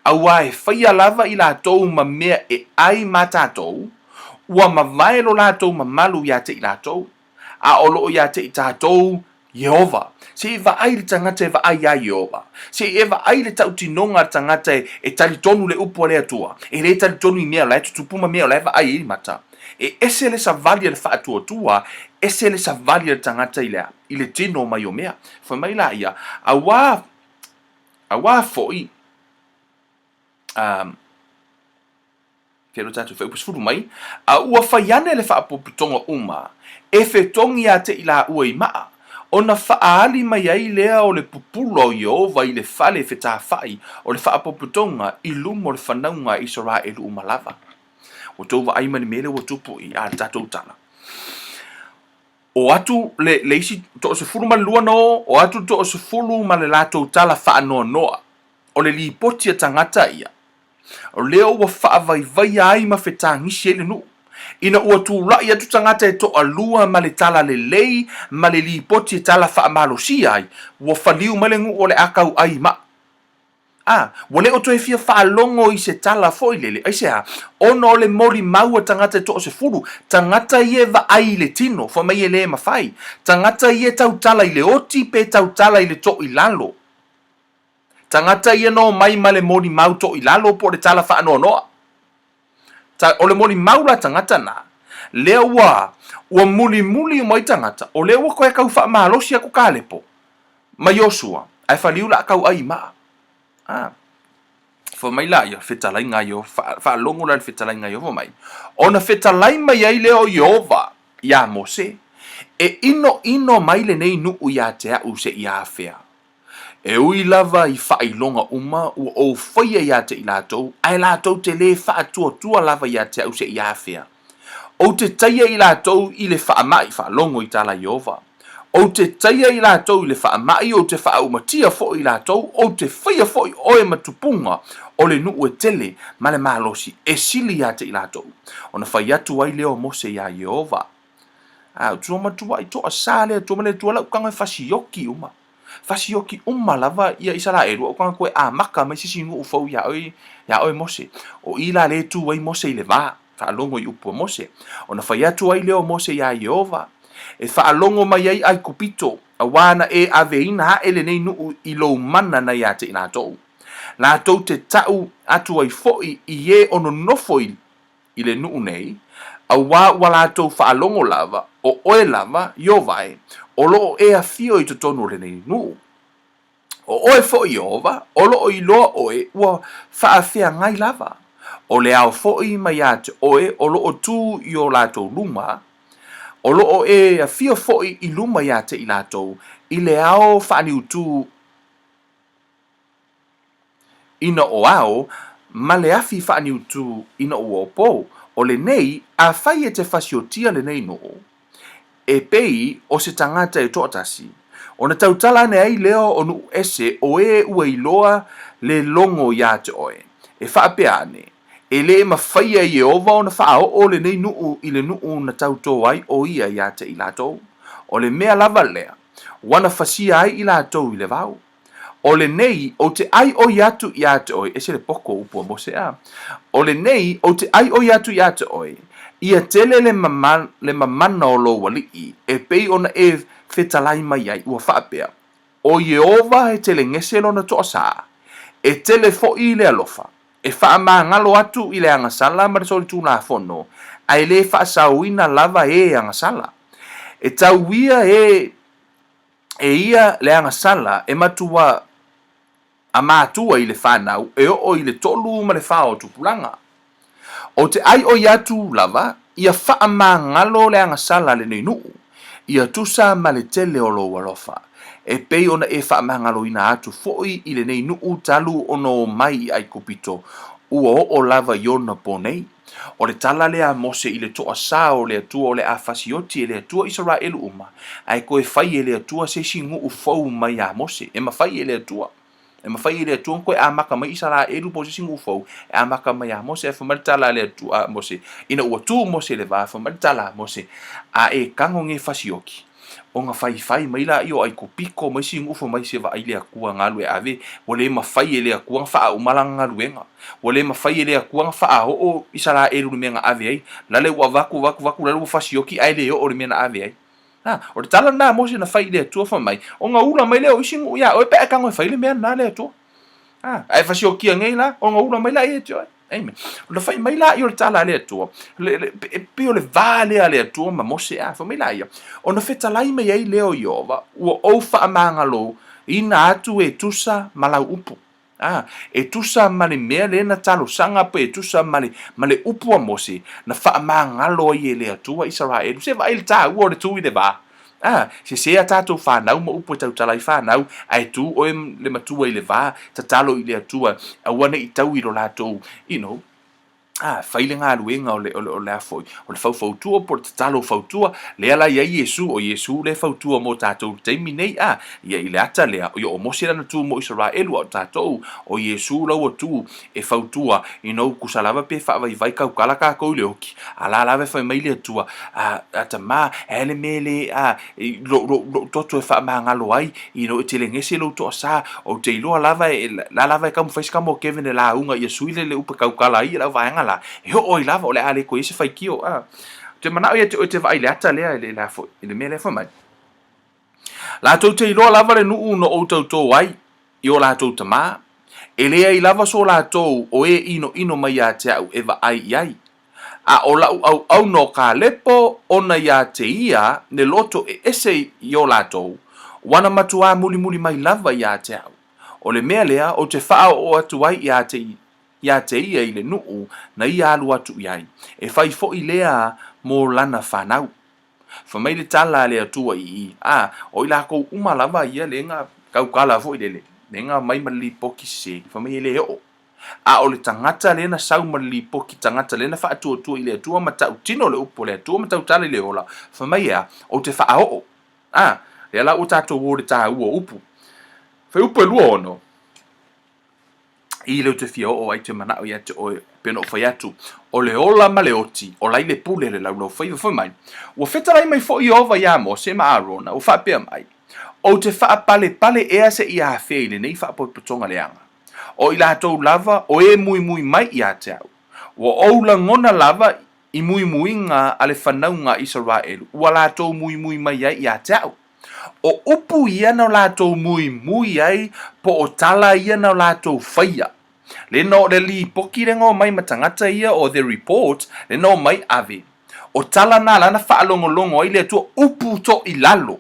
Aua e whaia lava i la tau ma mea e ai matatou, ua mawai lo lātou ma malu ia te i lātou. A o loo ia te i tātou Yehova. Se e va ai le tangata e va ai a Yehova. Se e va ai le tau tinonga tangata e talitonu le upo le atua. E le talitonu i mea la e tutupuma mea la e va ai i mata. E ese le sa valia le wha atua tua, ese le sa valia le tangata i le tino mai o mea. Fai mai la ia. A wā foi. Kero tatu whai upasfuru mai, a ua whaiane le whaapoputonga uma, e whetongi a te ila ua i maa, o na whaali mai ai lea o le pupulo i ova i le whale whetā whai, o le whaapoputonga i lumo le whanaunga Israelu umalava. O tauwa aimani mele o tupu i a tatou tala. O atu le isi to o se furu ma lua no, o atu to o se furu ma le lātou tala whaanoa noa, o le li potia tangata ia. O leo ua whaavai ai ma whetangisi ele nu. Ina ua tūrai atu tangata e to alua ma le tala le lei, ma le li poti e tala whaamalosi ai, ua whaliu ma le ngu o le akau ai ma. Ua leo to e fia whaalongo i se tala foi lele, ai se ono o le mori maua tangata e to o se furu, tangata i e va ai le tino, fa mai e le mawhai, tangata i e tau tala i le oti, pe tau tala i le to i lalo. Tangata ia no mai ma le mori mau to i lalo po le tala whaanoa noa. O le mori mau la tangata na. Lea ua muli o mai tangata. O lea ua koe kau wha mahalosi ako kālepo. Ma Yosua. Ai whaliu la kau ai maa. Fa mai la ia whetalai ngā yo. Whaalongo la whetalai ngā yo fa mai. O na whetalai mai ai leo Iova. Ia Mose. E ino mai le nei nuu ia te au se ia whea. E ui lava i whailonga uma ua o whaia ia te i lātou, ai lātou te le whaatua lava ia te au se i awhia. O te taia i lātou i le whaamai whaalongo i tala Iova. O te taia i lātou i le whaamai o te whaaumatia fo i lātou, o te whaia fo i oe matupunga o le nuu e tele ma le malosi e sili ia te i lātou. O na whai atu ai leo Mose ia Iova. Tua matua i toa sāle, tua male tua lau kanga whasioki uma. Fasioki lava ia Israelu o kanga koe maka mai sisi ngu ufau ya oi Mose. O ila le tu wai Mose i le vā. Whaalongo i upu Mose. O na whai atu ai leo Mose ia Iova. E whaalongo mai ai kupito. Awana e aveina ha ele nei nuu I lo mana na ia te ina tou. La tou te tau atu ai foi I e ono nofo I le nuu nei. Awa wala tou whaalongo lava o oe lava yo vai. O loo e a fio I totonu le nei nuu. O oe fo I ova, o loo I loa oe ua whaafea ngai lava. O le au fo I mai ate oe o loo tu I o latou luma. O loo e a fio fo I luma ia te I latou. I le ao whaani utu ina o ao, ma le afi whaani utu ina o opo. O le nei, a whai e te whasiotia le nei no. E pei o se tangata e tōtasi. O na tautala ne ai leo o nu ese o e ua iloa le longo ia te oe. E whaapeane. E le ma whaia I ova o na whao o le nei nuu I le nuu na tauto ai o ia te I latou. O le mea lava lea. Wana whasia ai I latou I le vau. O le nei o te ai o iatu ia te oe. E se le poko upua mo se a. O le nei o te ai o iatu ia te oe. Ia tele le mamana o lo wali e pei ona e whetalai mai ai ua whaapea. O Yehova e tele ngese lo na toa saa. E tele fo I le alofa. E wha ngalo atu I le angasala ma le soli tūna fono. Ai le wha sauina lava e angasala. E tauia e ia le angasala e matua a mātua I le whanau e o I le tolu ma le whao tupulanga. O te ai o iatu lava, ia wha ngalo le angasala le nei nuu. Ia tusa ma le tele o lo walofa. E pei ona e wha ngalo ina atu foi I le nei nuu talu ono mai ai kupito. Ua o lava yona ponei. O le tala lea mose I le toa sa o le atua o le afasioti e le atua Israelu uma. Ai koe whai e le atua se singu ufau mai a mose. E ma whai e le atua. E ma whai e le atua koe a maka mai Israelu po se singu ufau. E a maka mai a mose e whamaritala le atua mose. Ina ua tu mose le va whamaritala mose. A e kango nge fasioki. O nga whai mai la I o ai kupiko mai singu ufau mai se va ai le akua ngalu e ave. Wale ma whai e le akua wha umalanga luenga. Wale ma whai e le akua wha o Israelu le mea ave ai. Lale ua vaku lale ua fasioki ai le o le mea ave ai. O te tala na mose na whai le atua wha mai. O nga ula mai le o isingu ia. O e pea kango e whai le mea na le atua. Ai fasioki a ngei la. O nga ula mai la e tio. Amen. O le whai mai la I o le tala le atua. E pio le vale a le atua ma mose a. Wha mai la ia. O na whetalai mai ai leo Iova. Ua o wha amangalo. Ina atu e tusa malau upu. E tusa male mea le na talo sanga pe e tusa male upu a mose. Na wha amangalo I e le atua Israelu. Se va il ta ua o le tui le va. Se a tātou whanau ma upo e tau talai whanau ai tu o le matua I le vā ta talo I le atua a wana I tau I lo lātou whaile ngā luenga o le afoi o le whautua po te talo whautua le ala ia Yesu o Yesu le whautua mo tātou teimi nei ia I le ata lea o mose lana tu mo Israelu o tātou o Yesu lau atu e whautua I nou kusalawa pe whaavai vai kaukala kākou le oki a la lawe whai mai le atua a ta mā ele mele lo toto e wha ngalo ai I no e te lengese lo to sa o te iloa lava la lava e kamu whaiska mo Kevin e la unga Yesu le upa kaukala I la vaenga la e ho oi lava o le ale ko ese fai kio te manao ia te vai le ata lea le la fo le mele fo mai la to te iloa lava le nuu no o tau ai I o la to tama e lea I lava so la to o e ino mai a te au eva ai ai a o lau au no ka lepo ona ia te ia ne loto e ese I o la to wana matua muli mai lava ia te au o le mea lea o te wha o atu ai ia te ia I le nuu na ia alu atu iai. E whai fo I lea mo lana whanau. Whamai le tala le atua I. O I lako umalava ia le nga kaukala fo I le. Le nga mai mali poki se. Whamai le o. O le tangata le na sau mali poki tangata le na wha atua I le atua matau tino le upo le atua matau tala le ola. Whamai ea o te wha o. Le ala o tato o le taha ua upu. Whai upu e lua ono. I leo te fia o ai te manao ia te oe peno o whai atu. O le ola ma le oti, o lai le pule le lau lau whai mai. Ua whetarai mai fo I ova ia mo se ma arona, o whapea mai. O te wha pale ea se I a hawhea I le nei wha potonga leanga. O I lātou lava, o e mui mai I a te au. Ua oula ngona lava I mui ngā ale whanau ngā Israelu. Ua lātou mui mai ai I a te au. O upu ia na lato mui ai, po o tala ia na lato whaia. Le no le li poki rengo mai matangata ia o the report, le no mai ave. O tala na lana whaalongolongo ai le tua upu to i lalo.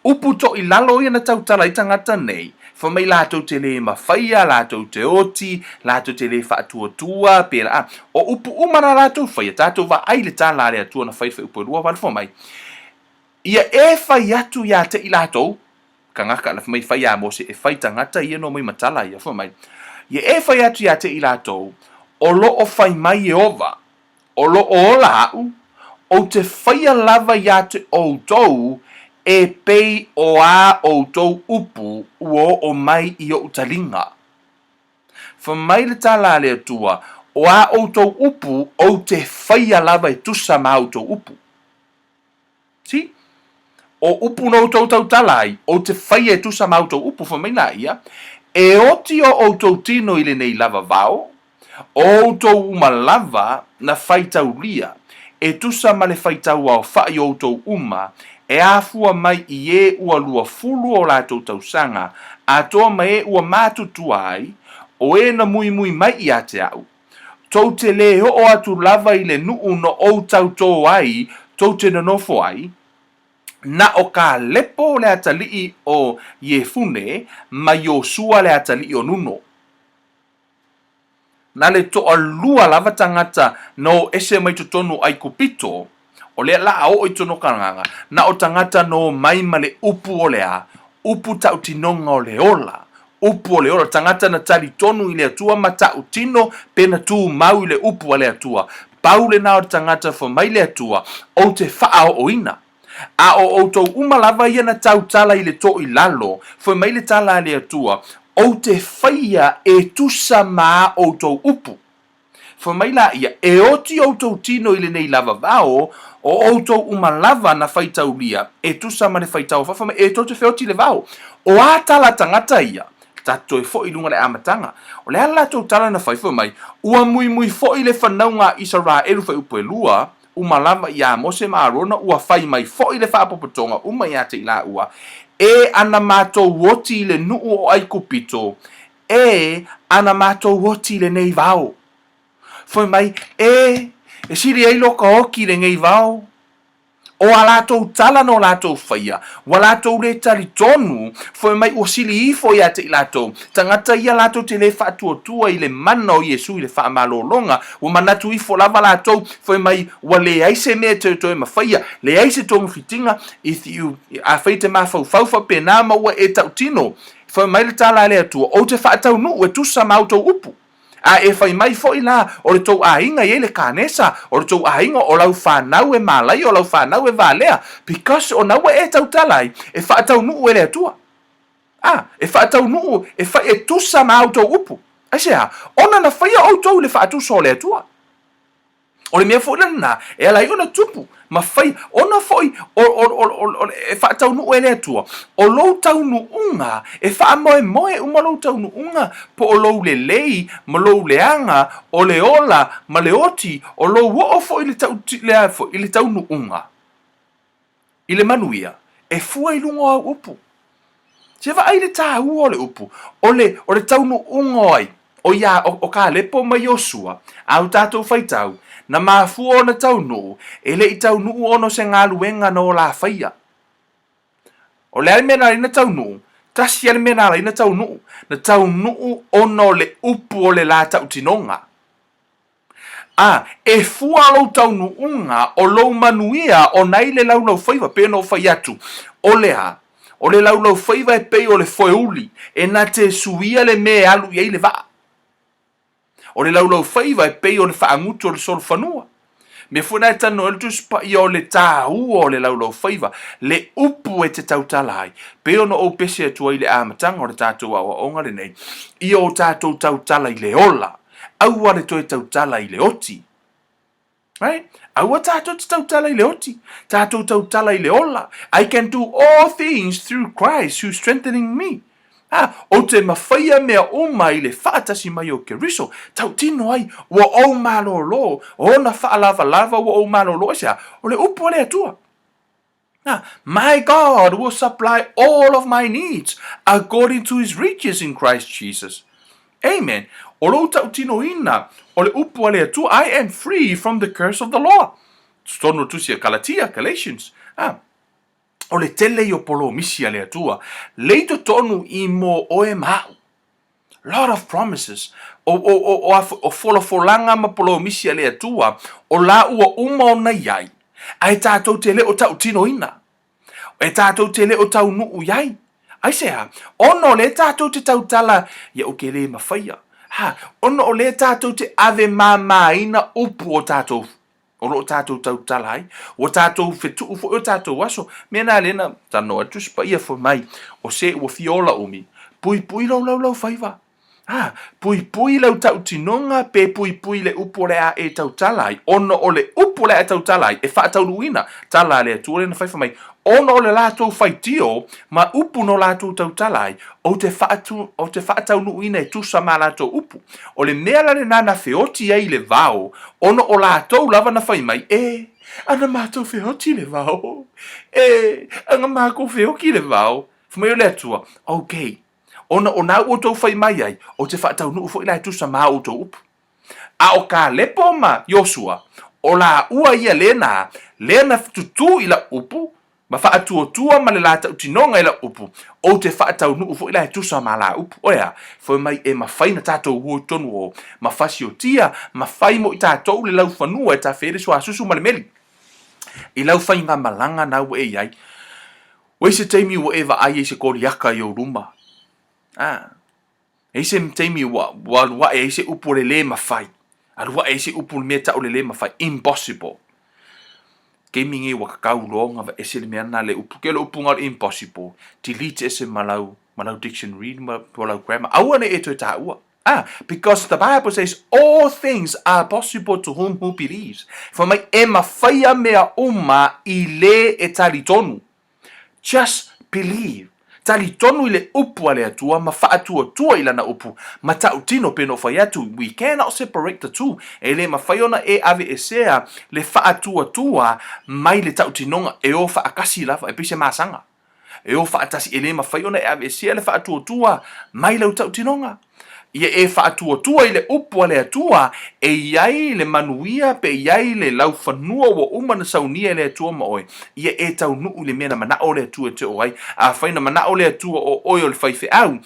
Upu to i lalo ia na tau tala i tangata nei. Fa mai lato te le mawhaia, lato te oti, lato te le whaatuatua, pera. O upu umana lato whaia, tato wa ai le tala le atua na whaiwha upu rua wale mai. Ia e whai atu ia te i lato, ka ngaka na mai whai a mo se e whai tangata ia no mai matala ia mai. Ia e whai atu ia te i lato, o lo o whai mai e ova, o lo o ola au, o te whaia lava ia te o tou, e pei o a o tou upu uo o mai i o utalinga. Fa mai le tala le atua, o a o tou upu o te whaia lava e tusa ma o tou upu. Si? O upu no tou tau talai, o te whaia e tusa ma o tou upu, fa mai na ia, e oti o tou tino ile nei lava vao, o tou uma lava na whaitau lia, e tusa ma le whaitau au whai o tou uma, e afua mai i e ua lua fulu o la tau sanga, a toa mai e ua mātutu ai, o e na mui mai i a te au. Tau te le o atu lava i le nuu no o tau tō ai, tau te nanofo ai, na o ka lepo le atalii o Iefune, ma Iosua le atalii o Nuno. Na le toa lua lava tangata no ese mai tutonu ai kupito, o lea la o i tono karanga, na o tangata no mai ma le upu o lea, upu tau tinonga o le ola, upu o le ola, tangata na tali tonu i le atua ma tau tino, pena tu mau i le upu o le atua, paule na o tangata fo mai le atua, o te faa o ina. A o tou umalava ia na tau tala i le to i lalo, fo mai le tala le atua, o te whaia e tusa maa o tou upu. Fo mai la ia, e oti o tou tino i le nei lava vao, o tou umalava na whaitau lia, e tusa ma le whaitau, fa mai e to te whioti le vao. O a tala tangata ia, tato e fo i lunga le amatanga, o le ala tou tala na whai fo mai, ua mui fo i le whanaunga Israelu whai upo e lua, umalava ia Mose Maarona ua fai mai fo i le whaapopotonga uma ia te ila ua e ana mātou woti le nuu o ai kupito e ana mātou woti le nei vao foi mai e siri ai loka oki le nei vao o a lātou tala no lātou whaia, wa lātou le tali tonu, foi mai o sili i foi a te i lātou, tangata ia lātou te le whaatua tua i le mana o Iesu i le whaamalolonga, wa manatu i fo lava lātou, foi mai wa le aise mea te toi ma whaia, le aise tongu fitinga, a whaite ma fau pena ma ua e tau tino, foi mai le tala le atua, o te whaatau nu, e tusa mautou upu. A e fai mai fo ila o le tou ainga ye le kanesa o le tou ainga o lau whanau e malai o lau whanau e valea because o naua e tau talai e whaatau nuu e le atua e whaatau nuu e whai e tusa ma autou upu asea ona na whai a autou le whaatusa o le atua o le mea fo na e alai ona tupu ma fai ona foi o e fa tau nu ele tua o lo tau nu unga e fa moe uma lo tau nu unga po o lo le lei ma lo le anga o le ola ma le oti o lo wo foi le tau le afo ile tau nu unga ile manuia e fua i lungo au upu se va ai le tau o le upu o le tau nu unga ai o ia o ka lepo ma Iosua au tatou fai tau na mafu o na tau nuu, e le i tau nuu ono se ngā luenga no la whaia. O le alimena ina tau nuu, tasi alimena ina tau nuu ono le upu o le la tau tinonga. E fua lo tau nuunga o lo manuia o nai le lau whaiva pe no whai atu. O le lau whaiva e pei o le whaeuli, e na te suia le me alu i le vaa. O le lau whaiva e pei o le whaangutu o le sol whanua. Me funa e tano el tuspa i o le tāu o le lau whaiva. Le upu e te tautalai. Pei ono o pese atua i le amatanga o le tātou awa onga le nei. I o tātou tautala i le ola. Aua le toi tautala i le oti. Right? Aua tātou tautala i le oti. Tātou tautala i le ola. I can do all things through Christ who's strengthening me. O te mawhaia mea o mai le whaatasi mai o Keriso, tau tino ai, wa o malo lo, o na whaalava lava wa o malo lo sea, o le upo le atua. My God will supply all of my needs according to his riches in Christ Jesus. Amen. O lo tautino ina, o le upu ale atua, I am free from the curse of the law. Stono tusia Galatia, Galatians. O le tele o polo misi ale atua, leito tonu I mo oe mau. Lot of promises. O folofolanga ma polo misi ale atua, o la ua uma o na iai. Ai tātou te le o tautino ina. E tātou te le o tau nuu iai. Ai sea, ono le tātou te tautala, ia o ke le mawhaia. Ono o le tātou te ave māmaina upu o tātou. O tātou tautala ai. O tātou fetu ufo o tātou waso. Mena lena, tano atu spa ia fo mai. O se ua fiola umi. Pui pui lau lau lau faiva. Pui pui lau tau tinonga pe pui pui le upo le a e tau talai. Ono o le upo le a tau talai e wha tau luina. Tala le atua na whaifa mai. Ono o le lātou whaitio ma upu no lātou tau talai o te wha tau luina e tusa ma lātou upu. O le mea le nana feoti ai le vao. Ono o lātou lava na whai mai ana mātou feoti le vao. Anga mākou feoki le vao. Fumai o le atua. Okay. Ona o nau o tau whai mai ai, o te whaatau nuu fo ilai tusa maa o tau upu. A o ka lepo ma Yosua, o la ua ia lena tutu ila upu, ma whaatua tua ma le la tau tinonga ila upu, o te whaatau nuu fo ilai tusa maa la upu. Oia, fo mai e ma whaina tātou huo tonu o, ma whasi o tia, ma whai mo I tātou le lau whanua e tā where sua susu ma le meli. I lau whai ngā malanga nau e iai, wei se teimi o eva ai e se koriaka I o rumba. Ese mteimi wa ese upu le mawhai. Arua ese upu le mea tau le mawhai. Impossible. Ke mingi wa kakau longa wa ese le mea na le upu. Ke le upu ngal impossible. Delete ese malau dictionary, malau grammar. Aua ne eto e ta ua. Because the Bible says all things are possible to whom who believes. For mai e mawhaia mea uma I le e tali tonu. Just believe. Tali tonu I le upu ale atua, ma whaatua tua I lana upu, ma tau tino peno whai atu. We cannot separate the two. E le ma whaiona e ave e sea, le whaatua tua, mai le tau tinonga, e o whaakasi lawa, e pise maasanga. E o whaatasi, e le ma whaiona e ave e sea, le whaatua tua, mai lau tau tinonga. Ia e whaatua tua I le upu ale atua, e iai le manuia pe iai le lau whanua wa umana saunia le atua ma oe. Ia e tau nuu le mena mana o le atua te oai, a whaina mana o le atua o oi o le whaife au.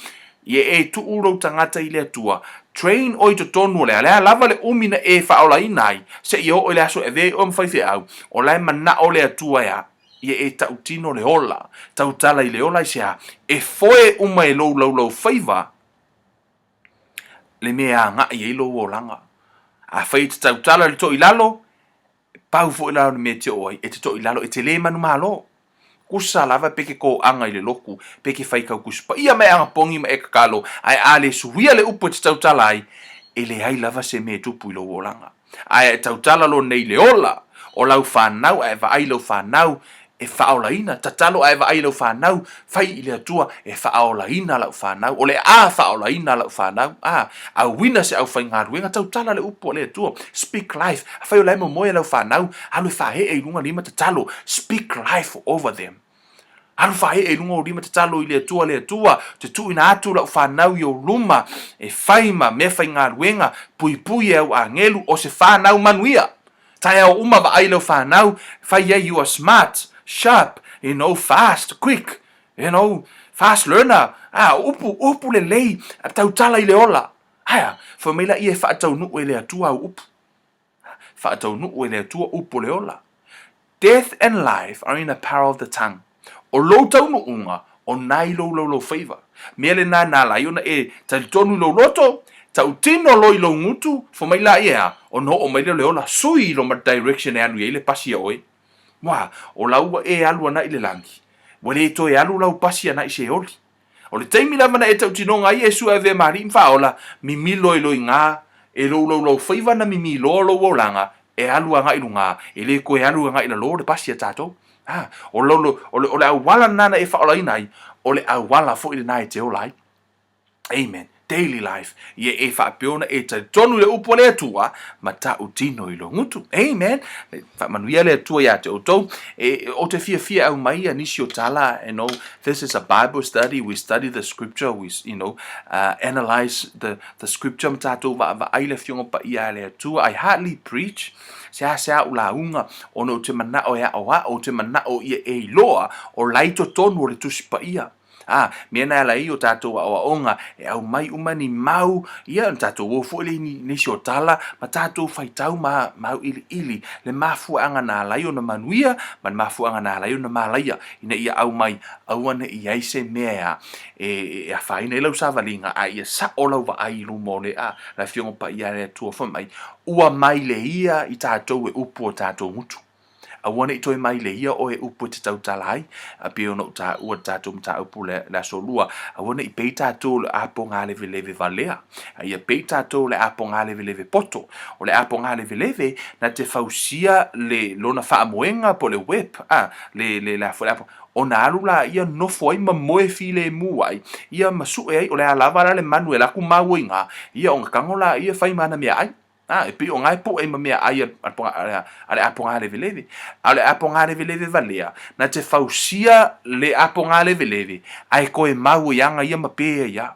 Ia e tu urau tangata I le atua, train oi to tonu le alea lava le umina e whaola inai, se I o le aso e vei o mwhaife au, o lai mana o le atua ea. Ia e tau tino le ola, tau tala I le ola I sea, e foe uma e lou lau lau whaiva, le mea nga I lo o langa. A whai te tau tala le to I lalo, pau fo I lalo le mea te oai, e te to I lalo, e te le manu malo. Kusa lava peke ko anga I le loku, peke whai kau kuspa. Ia mea anga pongi ma e kakalo, ai ale suhia le upo te tau tala ai, e le ai lava se mea tupu I lo o langa. Ai e tau tala lo nei le ola, o lau whanau, ai va ai lau whanau, e whaolaina, tatalo ai va ai lau whanau, whai I le atua, e whaolaina lau whanau, o le a whaolaina lau whanau, a wina se au whai ngaruenga, tau tala le upo le atua, speak life, a whai o lai mo moe lau whanau, alu whahe e lunga lima tatalo, speak life over them. Alu whahe e lunga o lima tatalo I le atua, te tu ina atu lau whanau I o luma, e whaima, me whai ngaruenga, pui pui au a ngelu, o se whanau manuia. Tai au uma va ai lau whanau, whai you are smart, sharp, fast, quick, fast learner. Upu le lei, tau tala I le ola. Fa meila I e whaatau nuu e le atua au upu. Whaatau nuu e le atua upu le ola. Death and life are in the power of the tongue. O lo tau nuunga, o nai lo favor. Mele na lai ona e talitonu lo loto, tau tino lo I lo ngutu, fa meila ia, o no o meila le ola, sui lo ma direction e alu e le pasi a oe. Wa, o laua e alu ana I le langi. Wale to e alu lau pasi ana I se oli. O le teimi lava na e tau tinonga I e sua e ve mari mwhaola, mi milo e loi ngā, e lo whaiva na mi milo o langa, e alu anga I lunga, e le ko e alu anga I la lo le pasi a tato. O le awala nana e whaola inai, o le awala fo I le nai te olai. Amen. daily life. Ia e whaapeona e tai tonu le upo le atua, ma ta utino I lo ngutu. Amen. Whamanuia le atua ia te outou. O te fia au mai nisi o tala, this is a Bible study. We study the scripture. We, analyze the scripture. Mtato va aile fiongo pa ia le atua. I hardly preach. Sea ula unga ono te mana o ya o te mana o ia e loa o laito tonu o le tusi pa ia. Mena la I o tatou onga e au mai umani mau ia tatou o fole ni si o tala ma tatou faitau mau ili le mafu anga na la o na manuia ma mafu anga na la o na malaia ina ia au mai au ana ia ise mea a faina I lau savalinga a ia sa o lau va ai lu mole la fiongo pa ia le tua fa mai ua mai le ia I tatou e upu o tatou mutu. Awana I toi mai le ia o e upu te tau talai, a pio no ta ua tatou mta upu la solua, awana I pei tatou le apo ngā leve valea, a ia pei tatou le apo ngā leve poto, o le apo ngā leve na te fausia le lona whaamoenga po le web, le la fo apo, o na alula ia nofo ai ma moe file muai, ia masue ai o le alava le manuel aku mauinga, ia o ngakangola ia fai mana mea ai, e pi o ngai po e mamea ai ale aponga leve ale aponga leve valea na te fausia le aponga leve ai ko e mau yanga ia mape ia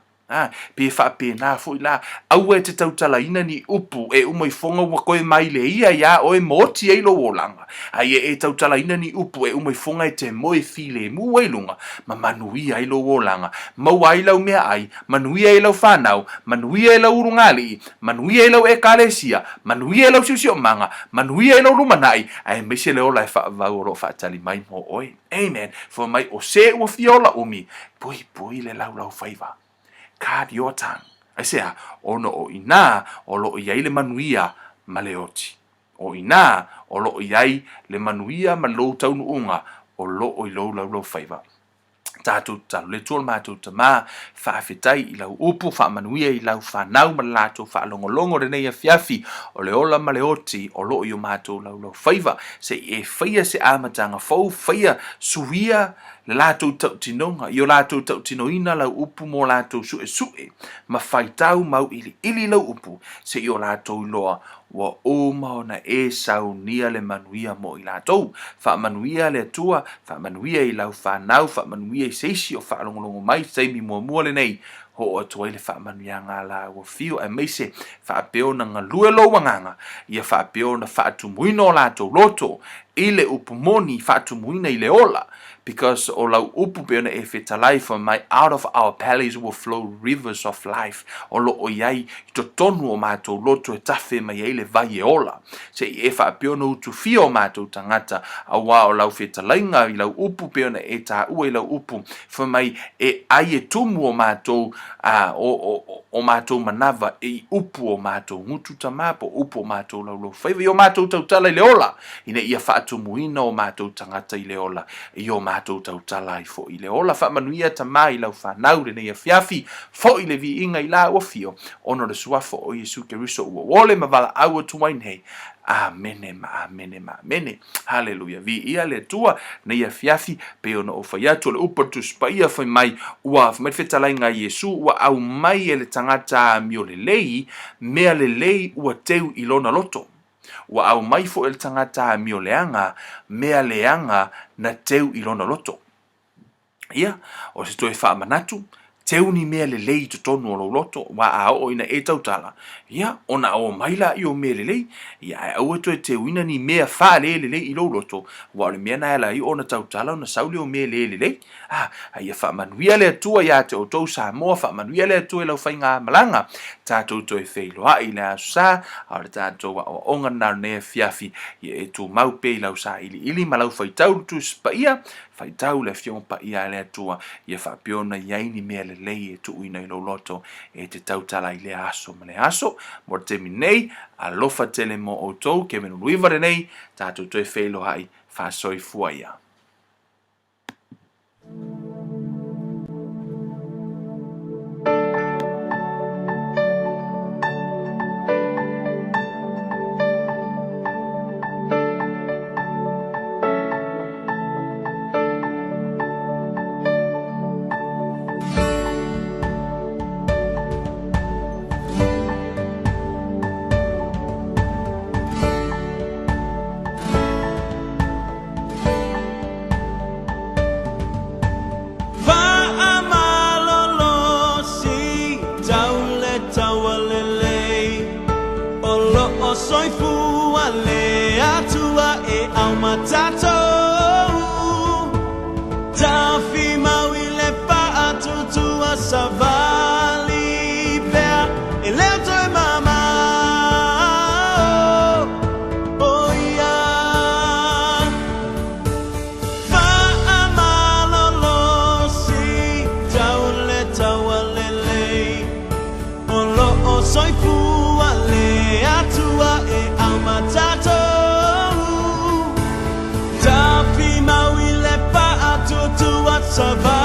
pe fa pe na fo la au e te tautala ina ni upu e umo I fonga wa koe mai le ia o e moti e lo wolanga ai e tautala ina ni upu e umo I fonga e te moe file mu e lunga ma manuia I lo wolanga mau ai lau mea ai manuia I lau whanau manuia I lau urungali manuia I lau e kalesia manuia I lau siusio manga manuia I lau lumanai ai mese le ola e whaavau ro whaatali mai mo oi amen for mai o se ua fiola umi pui le lau faiva guard your tongue. I say, ono o ina, o lo iai le manuia maleoti. O ina, o lo iai le manuia malo taunu unga, o lo o ilo lau faiva. Tātou talu le tōl mātou ta mā, whaafetai I lau upu, whaamanuia I lau whanau ma lātou whaalongolongo renei a fiafi, o le ola ma le oti, o lo I o mātou lau whaiva, se e whaia se āmatanga fau, whaia suia le lātou tau tinonga, I o lātou tau tinoina lau upu mō lātou sue, ma whaitau mau ili lau upu, se I o lātou loa, wa o maona e sau nia le manuia mo I lātou, whaamanuia le atua, whaamanuia I lau whanau, whaamanuia I seisi o whaalongolongo mai, seimi mua le nei, ho o tuai le whaamanuia ngā la ua fio, e meise whaapeo na ngā lue lo wanganga, ia whaapeo na whaatumuina o lātou loto, I le upumoni whaatumuina I le ola, because o lau upu peona e whetalai for my out of our bellies will flow rivers of life. O lo o iai I to tonu o mātou loto e tawhi mai eile vai e ola. Se I e wha peona utu fia o mātou tangata a wā o lau whetalainga I lau upu peona e tā ua I lau upu for mai e ai e tumu o mātou o mātou manava I upu o mātou ngutu tamapo upu o mātou lau lau whaiva I o mātou tautala I le ola. Ina ia wha atumuina o mātou tangata I le ola. I o mātou tautala I fo I le ola whaamanuia ta mai lau whanau rene ia fiafi fo I le vi inga I la ua fio ono le suafo o Yesu Keriso ua wole ma wala aua tuwain hei amene ma amene haleluya vi ia le tua na ia fiafi pe ono o whaiatu le upa tu spaia whai mai ua mai whetalai ngā Yesu ua au mai e le tangata mio le lei mea le lei ua teu I lona loto ua au mai fo el tangata mio leanga mea leanga na teu I lona loto. Ia, o se toe wha manatu, teu ni mea le lei to tonu o lo loto, wa a o ina e tautala. Ia, ona o maila I o mea le lei, ia e au e teu ina ni mea wha le lei I lo loto, wa o le mea na ela I ona tautala, ona sauli o mea le lei. Ia wha manuia le atua ia te o tau sa moa, wha manuia le atua lau whai ngā malanga, tātou toi whailoa I le asusa, a le tātou wa o onga nā nea fiafi, ia e tū mau pei lau sa ili ma lau whaitau tu spaia, whaitau le fiong pa ia le atua, ia whapiona iaini mea le lei e tu uina I lo loto, e te tautala I le aso ma le aso, mo te minei, a lofa tele mo o tau, ke menu luiva nei, tātou toi whailoa I whasoi fuaia. survive.